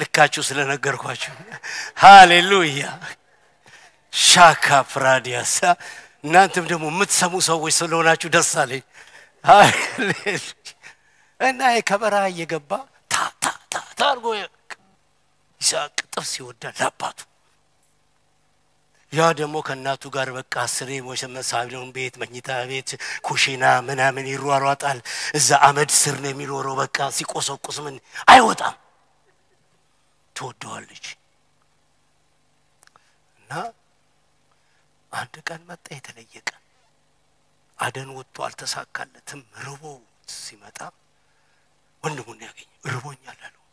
ልካችሁ ስለነገርኳችሁ ሃሌሉያ ሻካ ፍራዲያሳ እናንተም ደግሞ የምትሰሙ ሰዎች ስለሆናችሁ ደስ አለኝ እና የከበራ እየገባ ታርጎ ይስሐቅ ጥርስ ይወዳል አባቱ ያ ደግሞ ከናቱ ጋር በቃ አስሬ ወሰመሳቢውን ቤት መኝታ ቤት ኩሽና ምናምን ይሯሯጣል እዛ አመድ ስር ነው የሚኖረው በቃ ሲቆሰቁስ ምን አይወጣም ተወደዋለች እና አንድ ቀን መጣ የተለየቀ አደን ወጥቶ አልተሳካለትም ርቦ ሲመጣ ወንድሙን ያገኝ ርቦኛል አለው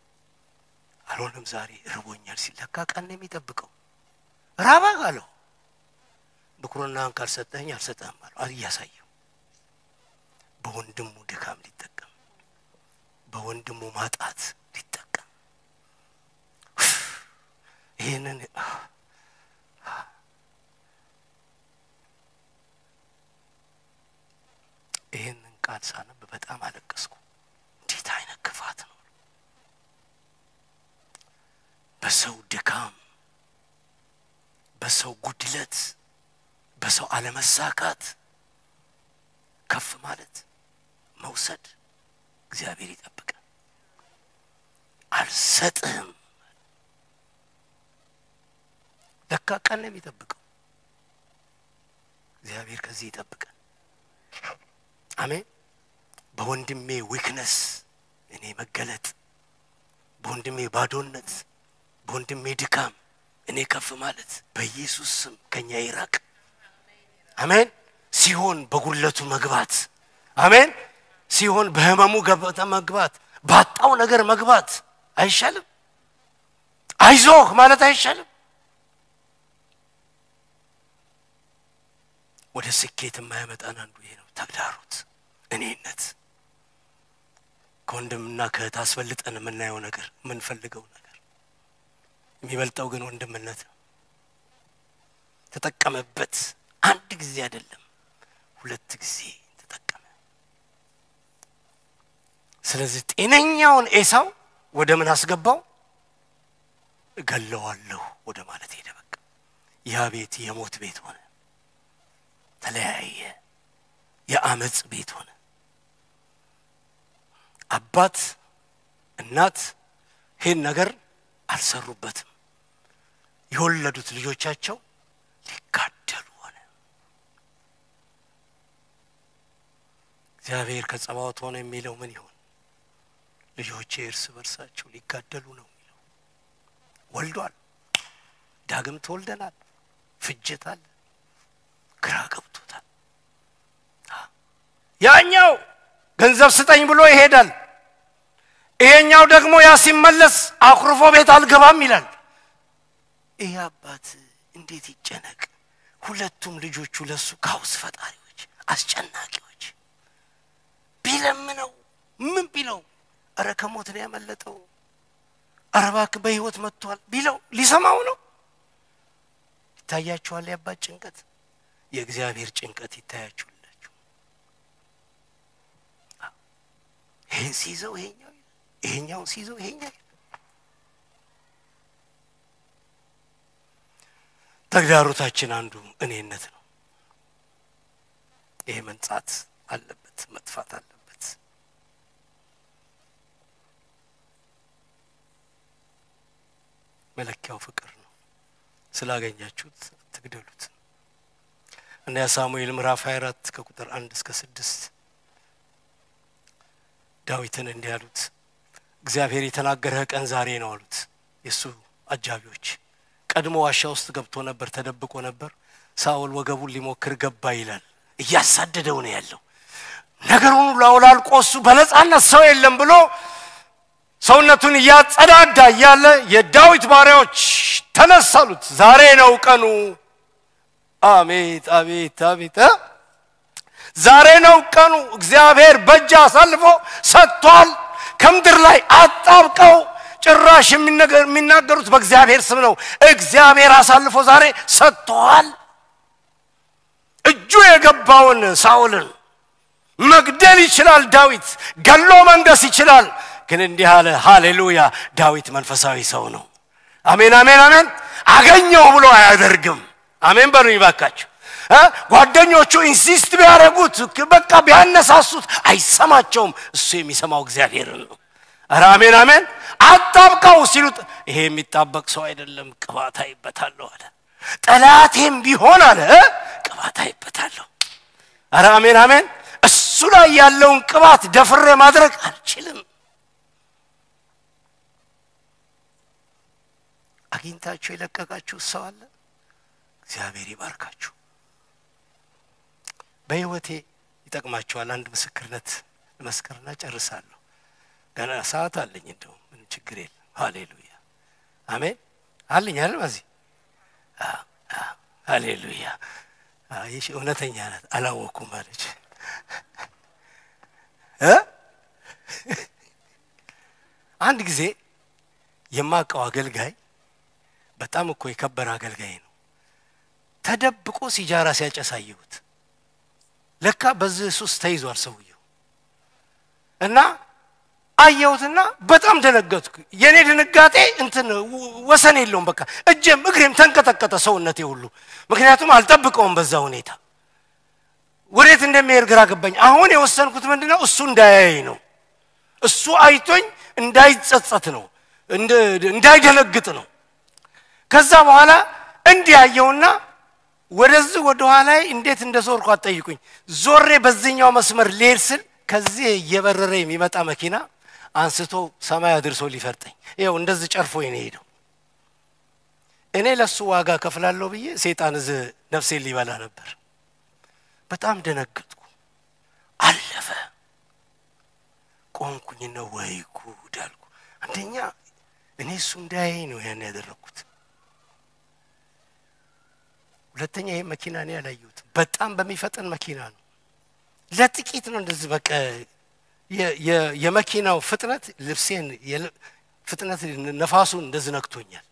አልሆነም ዛሬ ርቦኛል ሲለካ ቀን ነው የሚጠብቀው ራባ ጋለው በኩርናን ካልሰጠኝ አልሰጠም አለው ያሳየው በወንድሙ ድካም ሊጠቀም በወንድሙ ማጣት ሊጠቀም ይሄንን ቃል ሳነብ በጣም አለቀስኩ እንዴት አይነት ክፋት ነው በሰው ድካም በሰው ጉድለት በሰው አለመሳካት ከፍ ማለት መውሰድ እግዚአብሔር ይጠብቃል አልሰጥም ለካ ቀን ነው የሚጠብቀው እግዚአብሔር ከዚህ ይጠብቃል አሜን በወንድሜ ዊክነስ እኔ መገለጥ በወንድሜ ባዶነት በወንድሜ ድካም እኔ ከፍ ማለት በኢየሱስ ስም ከኛ ይራቅ አሜን ሲሆን በጉለቱ መግባት አሜን ሲሆን በህመሙ ገበታ መግባት ባጣው ነገር መግባት አይሻልም አይዞህ ማለት አይሻልም ወደ ስኬት የማያመጣን አንዱ ይሄ ነው ተግዳሮት እኔነት ከወንድምና ከእህት አስፈልጠን የምናየው ነገር የምንፈልገው ነገር የሚበልጠው ግን ወንድምነት ተጠቀመበት አንድ ጊዜ አይደለም ሁለት ጊዜ ተጠቀመ ስለዚህ ጤነኛውን ኤሳው ወደ ምን አስገባው እገለዋለሁ ወደ ማለት ሄደ በቃ ያ ቤት የሞት ቤት ሆነ ተለያየ የአመጽ ቤት ሆነ አባት እናት ይሄን ነገር አልሰሩበትም የወለዱት ልጆቻቸው ሊጋደሉ ሆነ እግዚአብሔር ከጸባዖት ሆነ የሚለው ምን ይሆን ልጆቼ እርስ በርሳቸው ሊጋደሉ ነው የሚለው ወልዷል ዳግም ተወልደናል ፍጅታል ግራ ገብቶታል ያኛው ገንዘብ ስጠኝ ብሎ ይሄዳል ይሄኛው ደግሞ ያ ሲመለስ አኩርፎ ቤት አልገባም ይላል ይሄ አባት እንዴት ይጨነቅ ሁለቱም ልጆቹ ለሱ ካውስ ፈጣሪዎች አስጨናቂዎች ቢለምነው ምን ቢለው አረከሞት ነው ያመለጠው አረባክ በህይወት መጥቷል ቢለው ሊሰማው ነው ይታያችኋል ያባት ጭንቀት የእግዚአብሔር ጭንቀት ይታያችኋል ይሄን ሲይዘው ይሄኛው ሲይዘው ይሄኛው ተግዳሮታችን አንዱ እኔነት ነው ይሄ መንጻት አለበት መጥፋት አለበት መለኪያው ፍቅር ነው ስላገኛችሁት ትግደሉት እና ሳሙኤል ምዕራፍ 24 ከቁጥር 1 እስከ 6 ዳዊትን እንዲያሉት እግዚአብሔር የተናገረህ ቀን ዛሬ ነው አሉት የሱ አጃቢዎች ቀድሞ ዋሻ ውስጥ ገብቶ ነበር ተደብቆ ነበር ሳኦል ወገቡን ሊሞክር ገባ ይላል እያሳደደው ነው ያለው ነገሩን ላውላልቆሱ በነጻነት ሰው የለም ብሎ ሰውነቱን ያጸዳዳ ያለ የዳዊት ባሪያዎች ተነሳሉት ዛሬ ነው ቀኑ አሜት አቤት አቤት ዛሬ ነው ቀኑ እግዚአብሔር በእጅ አሳልፎ ሰጥቷል ከምድር ላይ አጣብቀው ጭራሽ የሚናገሩት በእግዚአብሔር ስም ነው እግዚአብሔር አሳልፎ ዛሬ ሰጥቷል እጁ የገባውን ሳኦልን መግደል ይችላል ዳዊት ገሎ መንገስ ይችላል ግን እንዲህ አለ ሃሌሉያ ዳዊት መንፈሳዊ ሰው ነው አሜን አሜን አሜን አገኘው ብሎ አያደርግም አሜን በሉ ይባካችሁ ጓደኞቹ ኢንሲስት ቢያረጉት በቃ ቢያነሳሱት አይሰማቸውም እሱ የሚሰማው እግዚአብሔር ነው አሜን አሜን አጣብቀው ሲሉት ይሄ የሚጣበቅ ሰው አይደለም ቅባት አይበታለሁ አለ ጠላቴም ቢሆን አለ ቅባት አይበታለሁ አሜን አሜን እሱ ላይ ያለውን ቅባት ደፍሬ ማድረግ አልችልም አግኝታችሁ የለቀቃችሁ ሰው አለ እግዚአብሔር ይባርካችሁ በህይወቴ ይጠቅማችኋል አንድ ምስክርነት መስከረና ጨርሳለሁ ገና ሰዓት አለኝ እንደው ምን ችግር የለም ሃሌሉያ አሜን አለኝ አይደል ማዚ ሃሌሉያ ይሽ እውነተኛ ናት አላወኩም ማለት አንድ ጊዜ የማቀው አገልጋይ በጣም እኮ የከበረ አገልጋይ ነው ተደብቆ ሲጃራ ሲያጨሳዩት ለካ በዚህ ሱስ ተይዟል ሰውየው እና አየውትና በጣም ደነገጥኩ የኔ ድንጋጤ እንትን ወሰን የለውም በቃ እጄም እግሬም ተንቀጠቀጠ ሰውነቴ ሁሉ ምክንያቱም አልጠብቀውም በዛ ሁኔታ ወሬት እንደሚሄድ ግራ ገባኝ አሁን የወሰንኩት ምንድነው እሱ እንዳያይ ነው እሱ አይቶኝ እንዳይጸጸት ነው እንዳይደነግጥ ነው ከዛ በኋላ እንዲያየውና ወደዚህ ወደ ኋላ እንዴት እንደዞርኩ አጠይቁኝ ዞሬ በዚህኛው መስመር ሌርስል ከዚህ የበረረ የሚመጣ መኪና አንስቶ ሰማይ አድርሶ ሊፈርጠኝ ይሄው እንደዚህ ጨርፎ ይሄዳል እኔ ለሱ ዋጋ ከፍላለሁ ብዬ ሰይጣን እዚህ ነፍሴን ሊበላ ነበር በጣም ደነገጥኩ አለፈ ቆንኩኝ ነው ወይ ጉድ አልኩ አንደኛ እኔ እሱ እንዳያይ ነው ያን ያደረኩት ሁለተኛ ይሄ መኪና ነው ያላየሁት በጣም በሚፈጠን መኪና ነው ለጥቂት ነው እንደዚህ በቃ የመኪናው ፍጥነት ልብሴን ፍጥነት ነፋሱን እንደዚህ ነክቶኛል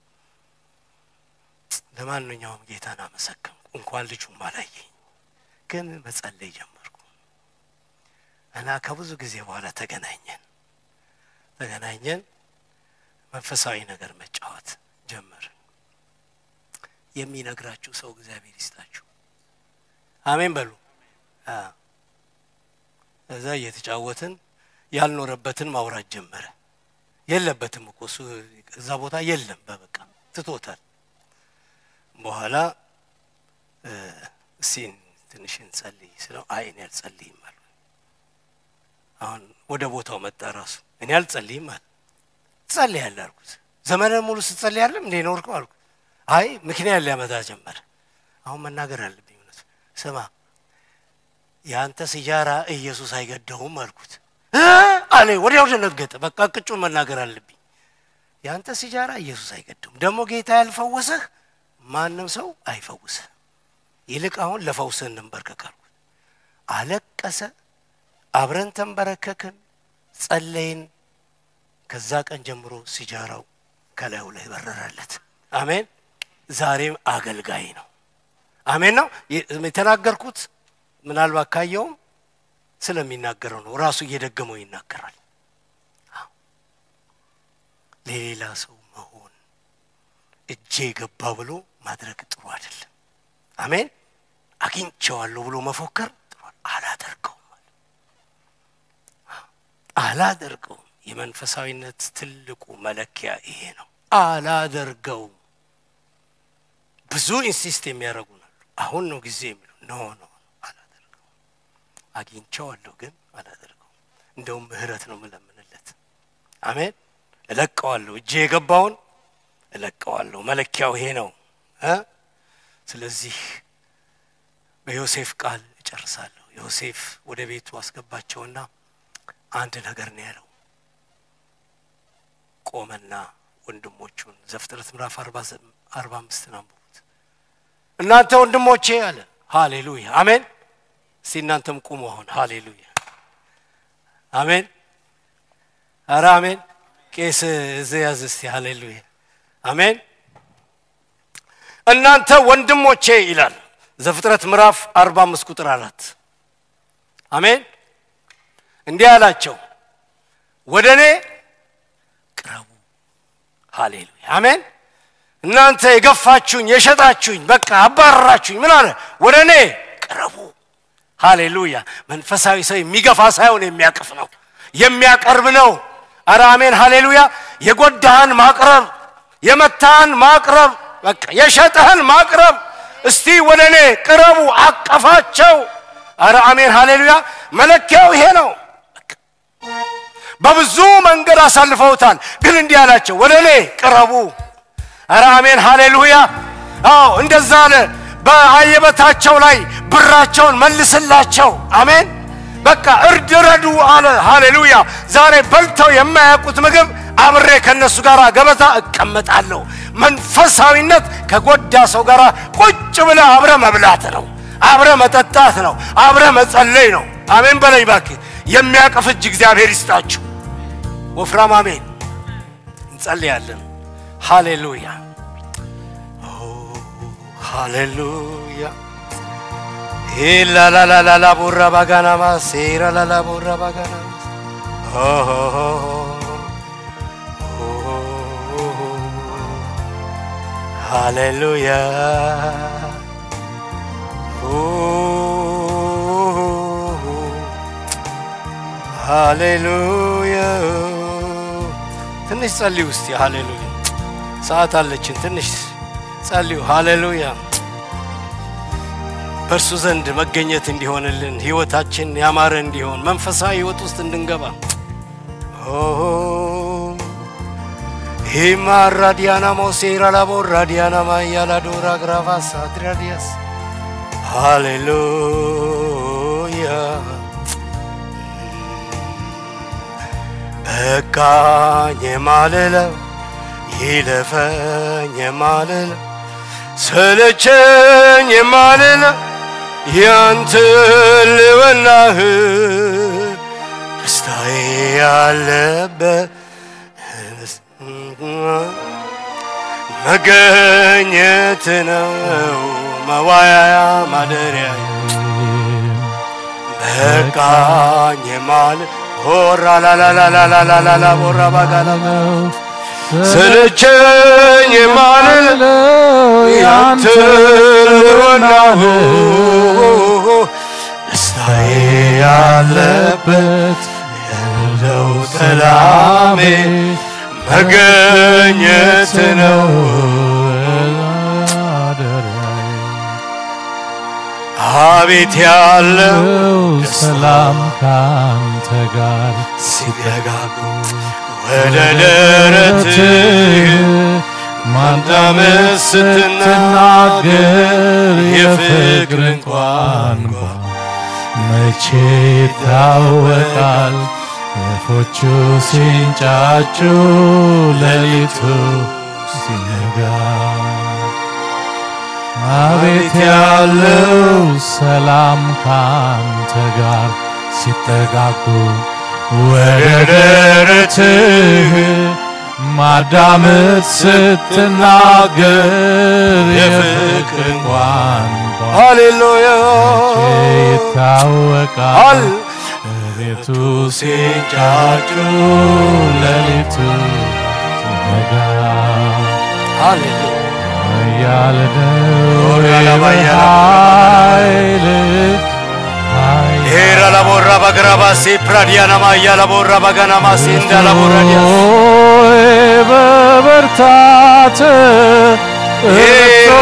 ለማንኛውም ጌታን አመሰግንኩ እንኳን ልጁም አላየኝ ግን መጸለይ ጀመርኩ እና ከብዙ ጊዜ በኋላ ተገናኘን መንፈሳዊ ነገር መጫወት ጀመርን የሚነግራችሁ ሰው እግዚአብሔር ይስጣችሁ አሜን በሉ እዛ እየተጫወትን ያልኖረበትን ማውራት ጀመረ የለበትም እኮ እሱ እዛ ቦታ የለም በበቃ ትቶታል በኋላ ሲን ትንሽን ጸልይ ስለው አይኔ አልጸልይም አለ አሁን ወደ ቦታው መጣ ራሱ እኔ አልጸልይም አለ ጸልያለሁ አልኩት ዘመነ ሙሉ ስትጸልይ አይደለም እንዴ ኖርኩ አልኩት አይ ምክንያት ሊያመጣ ጀመረ አሁን መናገር አለብኝ እውነት ስማ ያንተ ሲጃራ ኢየሱስ አይገደውም አልኩት አለ ወዲያው ደነገጠ በቃ ቅጩን መናገር አለብኝ ያንተ ሲጃራ ኢየሱስ አይገደውም ደሞ ጌታ ያልፈወሰህ ማንንም ሰው አይፈውስህ ይልቅ አሁን ለፈውስህ እንበርከካል አለቀሰ አብረን ተንበረከከን ጸለይን ከዛ ቀን ጀምሮ ሲጃራው ከላዩ ላይ በረራለት አሜን ዛሬም አገልጋይ ነው አሜን ነው የተናገርኩት ምናልባት ካየው ስለሚናገረው ነው ራሱ እየደገመው ይናገራል ሌላ ሰው መሆን እጄ ገባ ብሎ ማድረግ ጥሩ አይደለም አሜን አግኝቼዋለሁ ብሎ መፎከር ጥሩ አላደርገው የመንፈሳዊነት ትልቁ መለኪያ ይሄ ነው አላደርገው ብዙ ኢንሲስት የሚያረጉናል አሁን ነው ጊዜ የሚሉ ኖ አላደርገው አግኝቼዋለሁ ግን አላደርገው እንደውም ምህረት ነው መለምንለት አሜን እለቀዋለሁ እጄ የገባውን እለቀዋለሁ መለኪያው ይሄ ነው ስለዚህ በዮሴፍ ቃል እጨርሳለሁ ዮሴፍ ወደ ቤቱ አስገባቸውና አንድ ነገር ነው ያለው ቆመና ወንድሞቹን ዘፍጥረት ምዕራፍ 45 አንብቡት እናንተ ወንድሞቼ አለ ሃሌሉያ አሜን ሲናንተም ቁሙ አሁን ሃሌሉያ አሜን አራ አሜን ቄስ ዘያዝስቲ ሃሌሉያ አሜን እናንተ ወንድሞቼ ይላል ዘፍጥረት ምዕራፍ 45 ቁጥር 4 አሜን እንዲህ አላቸው ወደኔ ቅረቡ ሃሌሉያ አሜን እናንተ የገፋችሁኝ የሸጣችሁኝ በቃ አባረራችሁኝ ምን አለ ወደኔ ቅረቡ ሃሌሉያ መንፈሳዊ ሰው የሚገፋ ሳይሆን የሚያቀፍ ነው የሚያቀርብ ነው አረ አሜን ሃሌሉያ የጎዳህን ማቅረብ የመታህን ማቅረብ በቃ የሸጠህን ማቅረብ እስቲ ወደኔ ቅረቡ አቀፋቸው አረ አሜን ሃሌሉያ መለኪያው ይሄ ነው በብዙ መንገድ አሳልፈውታል ግን እንዲህ አላቸው ወደኔ ቅረቡ አረ አሜን ሃሌሉያ አዎ እንደዛ አለ በአየበታቸው ላይ ብራቸውን መልስላቸው አሜን በቃ እርድረዱ አለ ሃሌሉያ ዛሬ በልተው የማያውቁት ምግብ አብሬ ከነሱ ጋር ገበታ እቀመጣለሁ መንፈሳዊነት ከጎዳ ሰው ጋር ቁጭ ብለ አብረ መብላት ነው አብረ መጠጣት ነው አብረ መጸለይ ነው አሜን በላይ ባክ የሚያቀፍ እጅ እግዚአብሔር ይስጣችሁ ወፍራም አሜን እንጸልያለን ሃሌሉያ ሃሌሉያ ኢላላላላ ቦራ ባጋና ማሴራ ላላ ቦራ ባጋና ሃሌሉያ ሃሌሉያ ትንሽ ጸልዩ እስቲ ሃሌሉያ ሰዓት አለችን ትንሽ ጸልዩ ሃሌሉያ በርሱ ዘንድ መገኘት እንዲሆንልን ህይወታችን ያማረ እንዲሆን መንፈሳዊ ህይወት ውስጥ እንድንገባ ሂማራዲያና ሞሴራ ላቦራዲያና ማያላ ዶራ ግራቫስ አድራዲያስ ሃሌሉያ በቃኝ ማለለው ይለፈኝ ማለለው ሰለቸኝ ማለለው ያንተ ልወናህ ደስታዬ ያለበት መገኘት ነው መዋያ ማደሪያ በቃኝ ማለት ሆራ ላላላላላላ ቦራ ባጋላ ሰለቸኝ ማለለው ያንተ ልወናህ ደስታዬ ያለበት ያለው ሰላሜ መገኘት ነው አቤት ያለው ሰላም ካንተ ጋር ሲጠጋጉ ወደ ደረትህ ማንዳመስ ስትናገር የፍቅርን ቋንቋ መቼ ታወቃል ወፎቹ ሲንጫጩ ሌሊቱ ሲነጋ አቤት ያለው ሰላም ካንተ ጋር ሲጠጋጉ ወደ ደረትህ ማዳመጥ ስትናገር የፍቅርን ቋንቋ ሃሌሉያ ይታወቃል ቤቱ ሲንጫጩ ሌሊቱ ሲነጋ ሃሌሉያ ያለደው ሄራ ላቦራ ባግራባሲ ፕራዲያና ማያ ላቦራ ባጋና ማሲ እንዳላቦራዲያ በበርታት ሄራ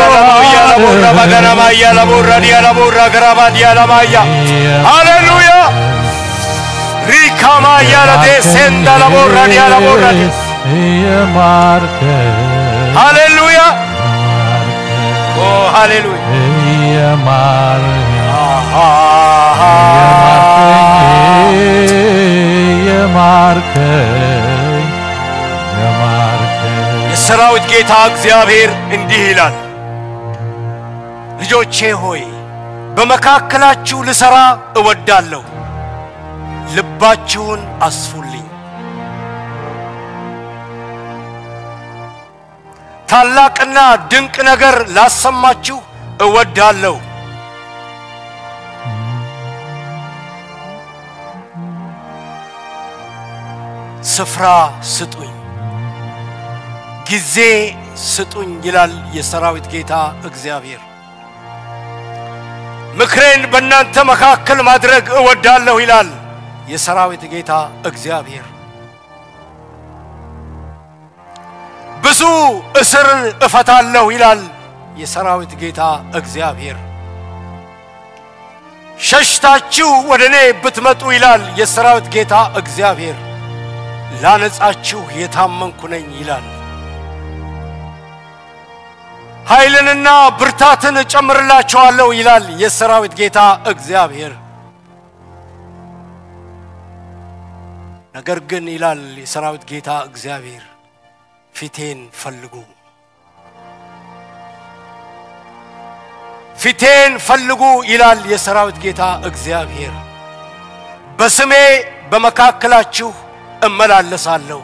ላቦራ ባጋና ማያ ላቦራዲያ ላቦራ ግራባዲያ ላማያ ሃሌሉያ ሪካማ ያለደሰንዳ ላቦራዲያ ላቦራዲያ የማርከ ሃሌሉያ ኦ ሃሌሉያ የሰራዊት ጌታ እግዚአብሔር እንዲህ ይላል ልጆቼ ሆይ በመካከላችሁ ልሰራ እወዳለሁ ልባችሁን አስፉልኝ ታላቅና ድንቅ ነገር ላሰማችሁ እወዳለሁ ስፍራ ስጡኝ ጊዜ ስጡኝ ይላል የሰራዊት ጌታ እግዚአብሔር ምክሬን በእናንተ መካከል ማድረግ እወዳለሁ ይላል የሰራዊት ጌታ እግዚአብሔር ብዙ እስርን እፈታለሁ ይላል የሰራዊት ጌታ እግዚአብሔር ሸሽታችሁ ወደኔ ብትመጡ ይላል የሰራዊት ጌታ እግዚአብሔር ላነጻችሁ የታመንኩ ነኝ ይላል ኃይልንና ብርታትን ጨምርላችኋለሁ ይላል የሰራዊት ጌታ እግዚአብሔር ነገር ግን ይላል የሰራዊት ጌታ እግዚአብሔር ፊቴን ፈልጉ ይላል የሰራዊት ጌታ እግዚአብሔር በስሜ በመካከላችሁ እመላለሳለሁ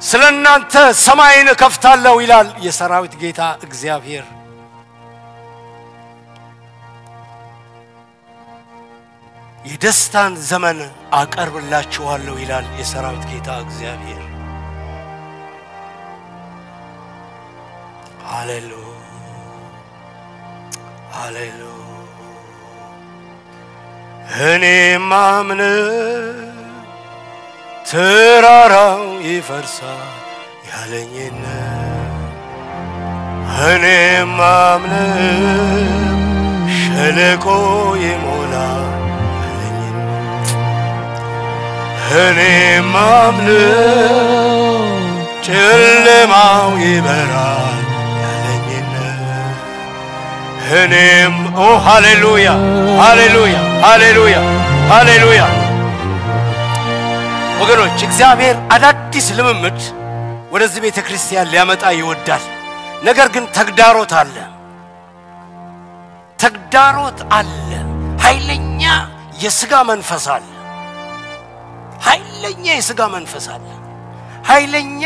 ስለናንተ ሰማይን ከፍታለሁ ይላል የሰራዊት ጌታ እግዚአብሔር የደስታን ዘመን አቀርብላችኋለሁ ይላል የሰራዊት ጌታ እግዚአብሔር ሃሌሉያ ሃሌሉያ እኔ ማምነ ተራራው ይፈርሳል ያለኝና እኔ ማምነ ሸለቆ ይሞላል ያለኝና እኔ ማምነ ጨለማው ይበራል ያለኝና እኔም ኦ ሃሌሉያ ሃሌሉያ ሃሌሉያ ሃሌሉያ ወገኖች እግዚአብሔር አዳዲስ ልምምድ ወደዚህ ቤተክርስቲያን ሊያመጣ ይወዳል ነገር ግን ተግዳሮት አለ ኃይለኛ የሥጋ መንፈስ አለ ኃይለኛ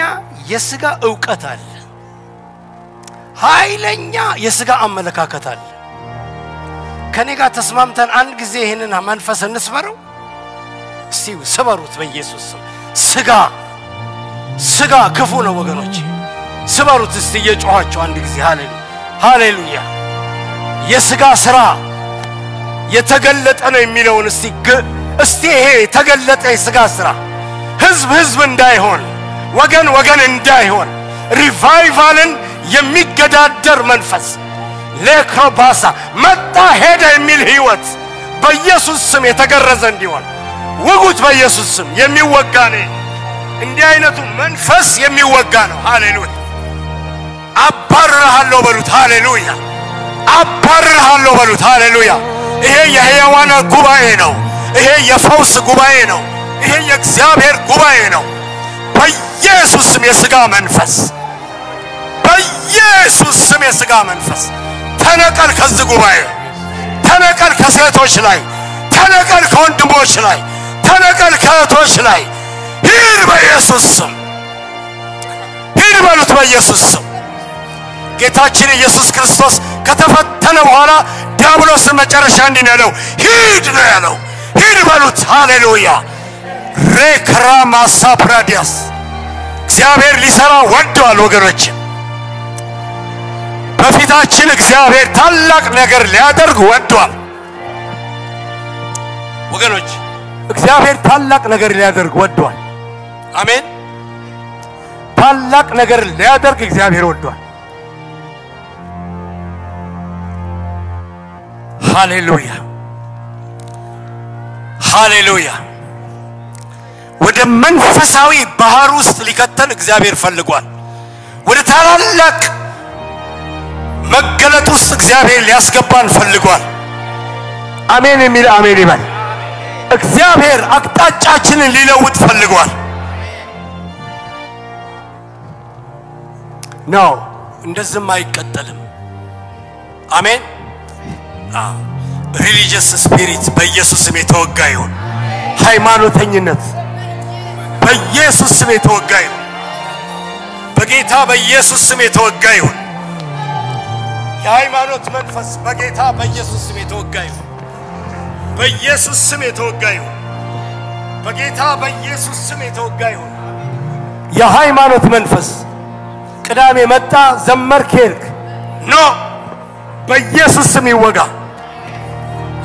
የሥጋ ዕውቀት አለ ኃይለኛ የሥጋ አመለካከት አለ ከኔ ጋር ተስማምተን አንድ ጊዜ ይሄንን መንፈስ እንስበረው ሲው ሰበሩት በኢየሱስ ስጋ ክፉ ነው ወገኖች ሰበሩት እስቲ እየጮሃቸው አንድ ጊዜ ሃሌሉያ የሥጋ ሥራ የተገለጠ ነው የሚለውን እስቲ ይሄ የተገለጠ የሥጋ ሥራ ህዝብ እንዳይሆን ወገን እንዳይሆን ሪቫይቫልን የሚገዳደር መንፈስ ለክሮባሳ መጣ ሄደ የሚል ህይወት በኢየሱስ ስም የተገረዘ እንዲሆን ወጉት በኢየሱስ ስም የሚወጋ ነው እንዲህ አይነቱ መንፈስ የሚወጋ ነው ሃሌሉያ አባርራለሁ በሉት ሃሌሉያ አባርራለሁ በሉት ሃሌሉያ ይሄ የሕያዋን ጉባኤ ነው ይሄ የፈውስ ጉባኤ ነው ይሄ የእግዚአብሔር ጉባኤ ነው በኢየሱስ ስም የሥጋ መንፈስ በኢየሱስ ስም የሥጋ መንፈስ ተነቀል ከዚህ ጉባኤ ተነቀል ከሴቶች ላይ ተነቀል ከወንድሞች ላይ ተነቀል ከእህቶች ላይ ሂድ በኢየሱስ ስም ሂድ በሉት በኢየሱስ ስም ጌታችን ኢየሱስ ክርስቶስ ከተፈተነ በኋላ ዲያብሎስ መጨረሻ እንዲነለው ሂድ ነው ያለው ሂድ በሉት ሃሌሉያ ሬክራማ ሳፕራዲያስ እግዚአብሔር ሊሰራ ወዷል ወገኖች በፊታችን እግዚአብሔር ታላቅ ነገር ሊያደርግ ወዷል ወገኖች እግዚአብሔር ታላቅ ነገር ሊያደርግ ወዷል አሜን ታላቅ ነገር ሊያደርግ እግዚአብሔር ወዷል ሃሌሉያ ሃሌሉያ ወደ መንፈሳዊ ባህር ውስጥ ሊከተን እግዚአብሔር ፈልጓል ወደ ታላላቅ መገለጥ ውስጥ እግዚአብሔር ሊያስገባን ፈልጓል አሜን የሚል አሜን ይበል እግዚአብሔር አቅጣጫችንን ሊለውጥ ፈልጓል ነው እንደዚህ አይቀጥልም አሜን ሪሊጂየስ ስፒሪት በኢየሱስ ስም የተወጋ ይሁን ሃይማኖተኝነት በኢየሱስ ስም የተወጋ ይሁን በጌታ በኢየሱስ ስም የተወጋ ይሁን የሃይማኖት መንፈስ በጌታ በኢየሱስ ስም የተወጋ ይሁን በኢየሱስ ስም የተወጋ ይሁን በጌታ በኢየሱስ ስም የተወጋ ይሁን የሃይማኖት መንፈስ ቅዳሜ መጣ ዘመርክ ሄድክ ኖ በኢየሱስ ስም ይወጋ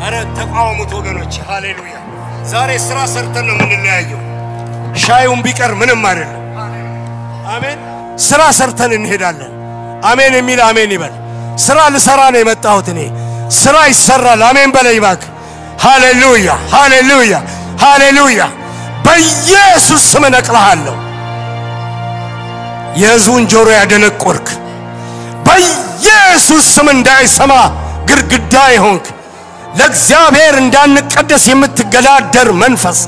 አረ ተቃውሙት ወገኖች ሃሌሉያ ዛሬ ስራ ሰርተን ነው የምንለያየው ሻዩን ቢቀር ምንም አይደለም አሜን ስራ ሰርተን እንሄዳለን አሜን የሚል አሜን ይበል ስራ ልሰራ ነው የመጣሁት እኔ ስራ ይሰራል አሜን በለይ ባክ ሃሌሉያ ሃሌሉያ ሃሌሉያ በኢየሱስ ስም ነቅልሃለሁ የሕዝቡን ጆሮ ያደነቆርክ በኢየሱስ ስም እንዳይሰማ ግድግዳ ይሆንክ ለእግዚአብሔር እንዳንቀደስ የምትገላደር መንፈስ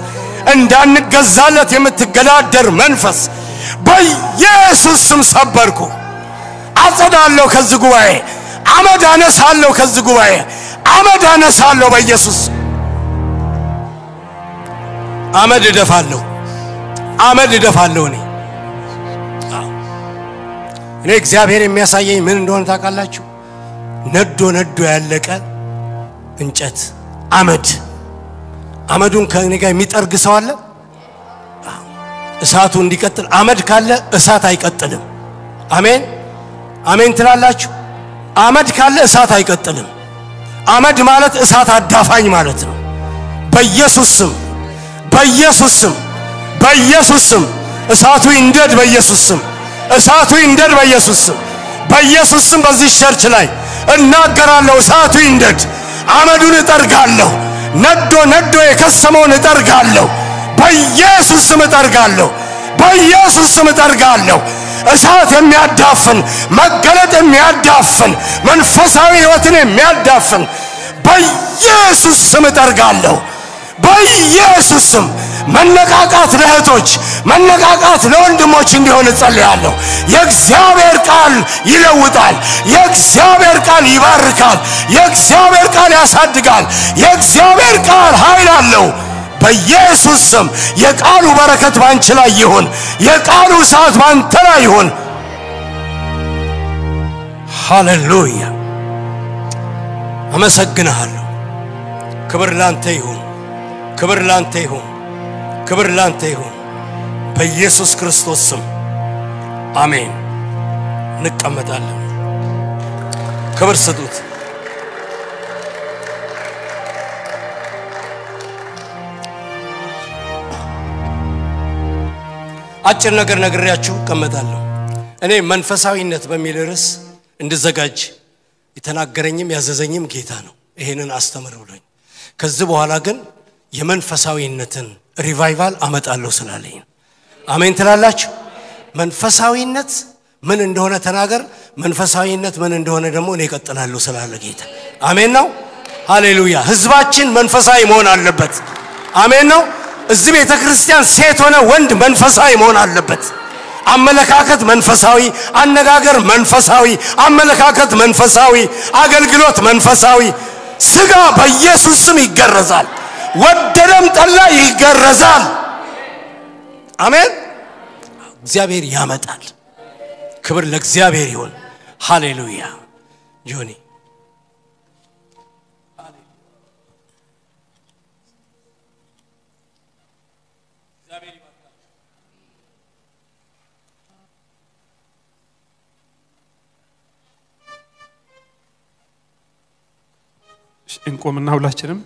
እንዳንገዛለት የምትገላደር መንፈስ በኢየሱስ ስም ሰበርኩ አጸዳለሁ ከዚህ ጉባኤ አመድ አነሳለሁ ከዚህ ጉባኤ አመድ አነሳለሁ በኢየሱስ አመድ እደፋለሁ እኔ እግዚአብሔር የሚያሳየኝ ምን እንደሆነ ታውቃላችሁ ነዶ ያለቀ እንጨት አመዱን ከኔ ጋር የሚጠርግ ሰው አለ እሳቱ እንዲቀጥል አመድ ካለ እሳት አይቀጥልም አሜን አሜን ትላላችሁ አመድ ካለ እሳት አይቀጥልም አመድ ማለት እሳት አዳፋኝ ማለት ነው በኢየሱስ ስም እሳቱ ይንደድ በኢየሱስ ስም እሳቱ ይንደድ በኢየሱስ ስም በዚህ ቸርች ላይ እናገራለሁ እሳቱ ይንደድ አመዱን እጠርጋለሁ ነዶ የከሰመውን እጠርጋለሁ በኢየሱስ ስም እጠርጋለሁ እሳት የሚያዳፍን መገለጥ የሚያዳፍን መንፈሳዊ ህይወትን የሚያዳፍን በኢየሱስ ስም እጠርጋለሁ በኢየሱስ ስም መነቃቃት ለእህቶች መነቃቃት ለወንድሞች እንዲሆን ጸልያለሁ የእግዚአብሔር ቃል ይለውጣል የእግዚአብሔር ቃል ይባርካል የእግዚአብሔር ቃል ያሳድጋል የእግዚአብሔር ቃል ኃይል አለው በኢየሱስ ስም የቃሉ በረከት ባንቺ ላይ ይሁን የቃሉ እሳት ባንተ ላይ ይሁን ሃሌሉያ አመሰግናለሁ ክብር ላንተ ይሁን በኢየሱስ ክርስቶስ ስም አሜን እንቀመጣለን ክብር ስጡት አጭር ነገር ነግሬያችሁ እቀመጣለሁ እኔ መንፈሳዊነት በሚል ርዕስ እንድዘጋጅ የተናገረኝም ያዘዘኝም ጌታ ነው ይሄንን አስተምሩልኝ ከዚህ በኋላ ግን የመንፈሳዊነትን ሪቫይቫል አመጣለሁ ስላለኝ አሜን ትላላችሁ መንፈሳዊነት ምን እንደሆነ ተናገር መንፈሳዊነት ምን እንደሆነ ደግሞ እኔ እቀጥላለሁ ስላለ ጌታ አሜን ነው ሃሌሉያ ህዝባችን መንፈሳዊ መሆን አለበት አሜን ነው እዚህ ቤተክርስቲያን ሴት ሆነ ወንድ መንፈሳዊ መሆን አለበት አመለካከት መንፈሳዊ አነጋገር መንፈሳዊ አመለካከት መንፈሳዊ አገልግሎት መንፈሳዊ ስጋ በኢየሱስ ስም ይገረዛል ወደደም ጠላ ይገረዛል አሜን እግዚአብሔር ያመጣል ክብር ለእግዚአብሔር ይሁን ሃሌሉያ ጆኒ እንቆምና ሁላችንም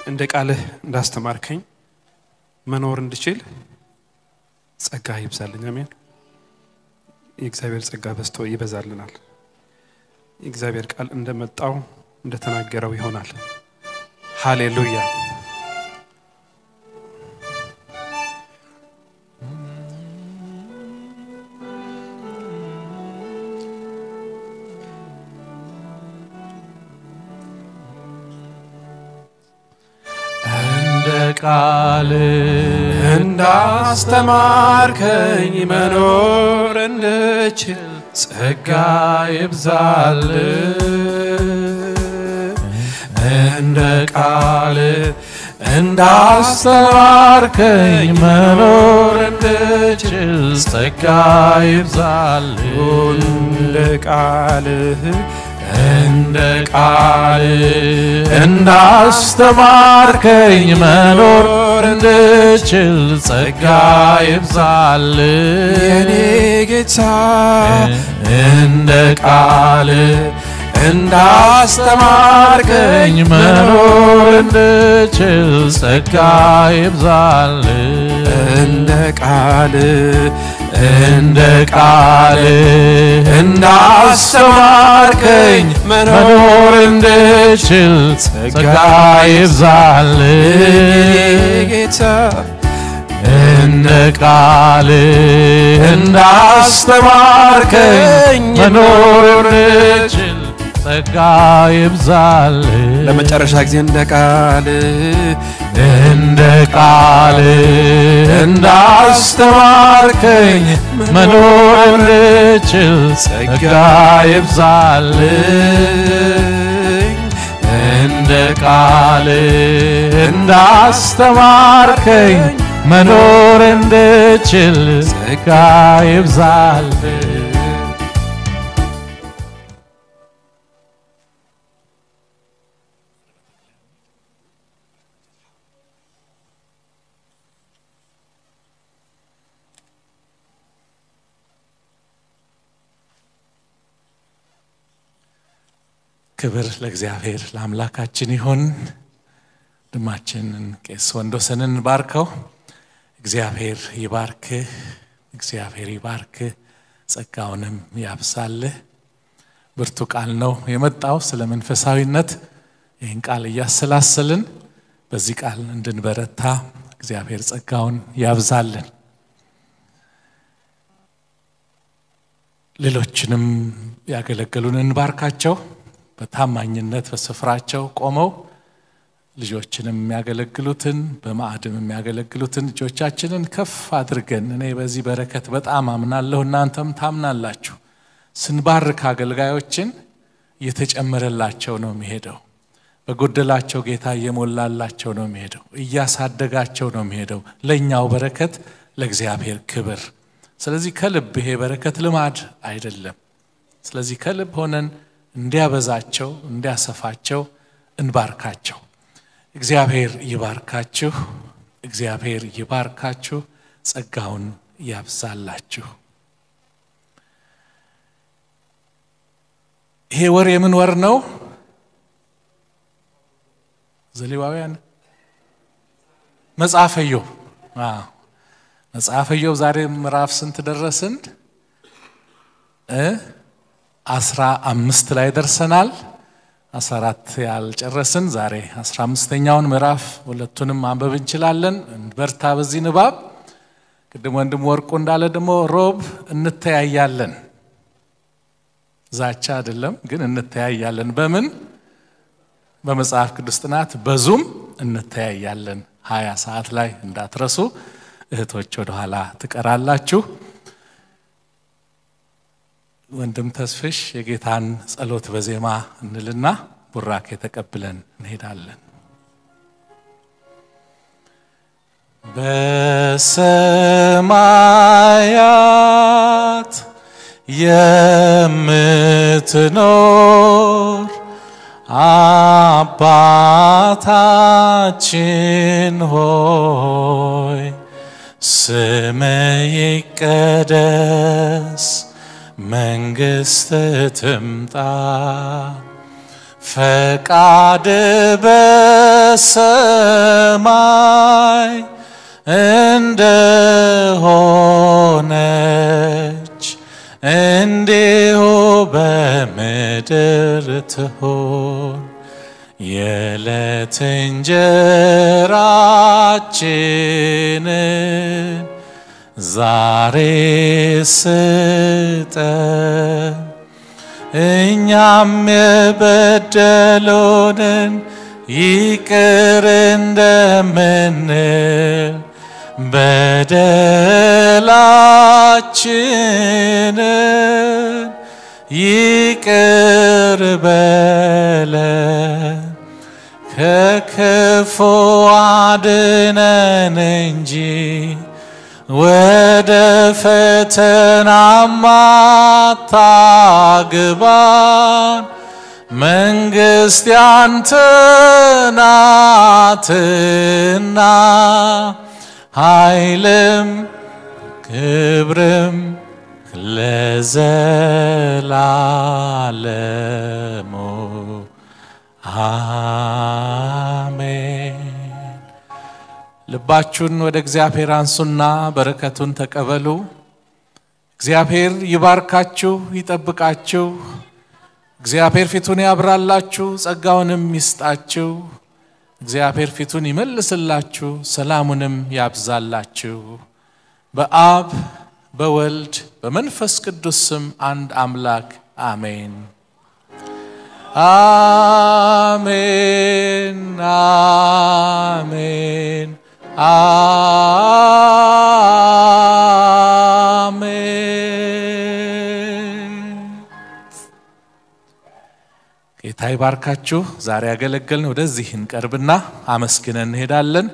እንደ ቃልህ እንዳስተማርከኝ መኖር እንድችል ጸጋ ይብዛልኝ አሜን የእግዚአብሔር ጸጋ በስቶ ይበዛልናል የእግዚአብሔር ቃል እንደመጣው እንደተናገረው ይሆናል ሃሌሉያ ቃል እንዳስተማርከኝ መኖር እንድችል ጸጋ ይብዛል እንደ ቃል እንዳስተማርከኝ መኖር እንድችል ጸጋ ይብዛል እንደ ቃልህ እንደ ቃል እንዳስተማርከኝ መኖር መኖር እንድችል ጸጋ ይብዛልኝ የኔ ጌታ እንደ ቃል እንዳስተማርከኝ መኖር እንድችል ጸጋ ይብዛልኝ እንደ ቃል እንዳስተማርከኝ መኖር እንድችል ጸጋ ይብዛልኝ ጌታ እንደ ቃል እንዳስተማርከኝ መኖር እንድችል ጸጋ ይብዛልኝ ለመጨረሻ ጊዜ እንደ ቃል እንዳስተማርከኝ መኖር እንድችል ጸጋ ይብዛልኝ እንደ ቃል እንዳስተማርከኝ መኖር እንድችል ጸጋ ይብዛልኝ ክብር ለእግዚአብሔር ለአምላካችን ይሁን ድማችንን ቄስ ወንዶሰንን ባርከው እግዚአብሔር ይባርክ ጸጋውንም ያብዛልህ ብርቱ ቃል ነው የመጣው ስለ መንፈሳዊነት ይህን ቃል እያሰላሰልን በዚህ ቃል እንድንበረታ እግዚአብሔር ጸጋውን ያብዛልን ሌሎችንም ያገለገሉንን ባርካቸው በታማኝነት በስፍራቸው ቆመው ልጆችንም የሚያገለግሉትን በማዕድም የሚያገለግሉትን ልጆቻችንን ከፍ አድርገን እኔ በዚህ በረከት በጣም አምናለሁ እናንተም ታምናላችሁ ስንባርክ አገልጋዮችን እየተጨመረላቸው ነው የሚሄደው በጎደላቸው ጌታ እየሞላላቸው ነው የሚሄደው እያሳደጋቸው ነው የሚሄደው ለኛው በረከት ለእግዚአብሔር ክብር ስለዚህ ከልብ ይሄ በረከት ልማድ አይደለም ስለዚህ ከልብ ሆነን እንዲያበዛቸው እንዲያሰፋቸው እንባርካቸው እግዚአብሔር ይባርካችሁ ጸጋውን ያብዛላችሁ ይሄ ወር የምን ወር ነው ዘሌዋውያን መጽሐፈ ኢዮብ ዛሬ ምዕራፍ ስንት ደረስን 15 ላይ ደርሰናል 14 ያልጨረስን ዛሬ 15ኛውን ምዕራፍ ሁለቱንም ማንበብ እንችላለን በርታ በዚህ ንባብ ቅድም ወንድም ወርቁ እንዳለ ደግሞ ሮብ እንተያያለን ዛቻ አይደለም ግን እንተያያለን በምን በመጽሐፍ ቅዱስ ጥናት በዙም እንተያያለን 20 ሰዓት ላይ እንዳትረሱ እህቶች ወደ ኋላ ትቀራላችሁ ወንድም ተስፍሽ የጌታን ጸሎት በዜማ እንልና ቡራኬ ተቀብለን እንሄዳለን በሰማያት የምትኖር አባታችን ሆይ ስምህ ይቀደስ መንግስት ትምጣ ፈቃድ በሰማይ እንደሆነች እንዲሁ በምድር ትሁን የዕለት እንጀራችንን ዛሬ ስጠን እኛም የበደሉንን ይቅር እንደምንል በደላችንን ይቅር በለን ከክፉ አድነን እንጂ ወደ ፈተና አታግባን መንግስት ያንተ ናትና ኃይልም ክብርም ለዘላለሙ አሜን። ልባችሁን ወደ እግዚአብሔር አንሱና በረከቱን ተቀበሉ። እግዚአብሔር ይባርካችሁ ይጠብቃችሁ። እግዚአብሔር ፊቱን ያብራላችሁ ጸጋውንም ይስጣችሁ። እግዚአብሔር ፊቱን ይመልስላችሁ ሰላሙንም ያብዛላችሁ። በአብ በወልድ በመንፈስ ቅዱስ ስም አንድ አምላክ አሜን አሜን አሜን አሜን። ጌታ ይባርካችሁ። ዛሬ ያገለገልን ወደዚህ እንቀርብና አመስግነን እንሄዳለን።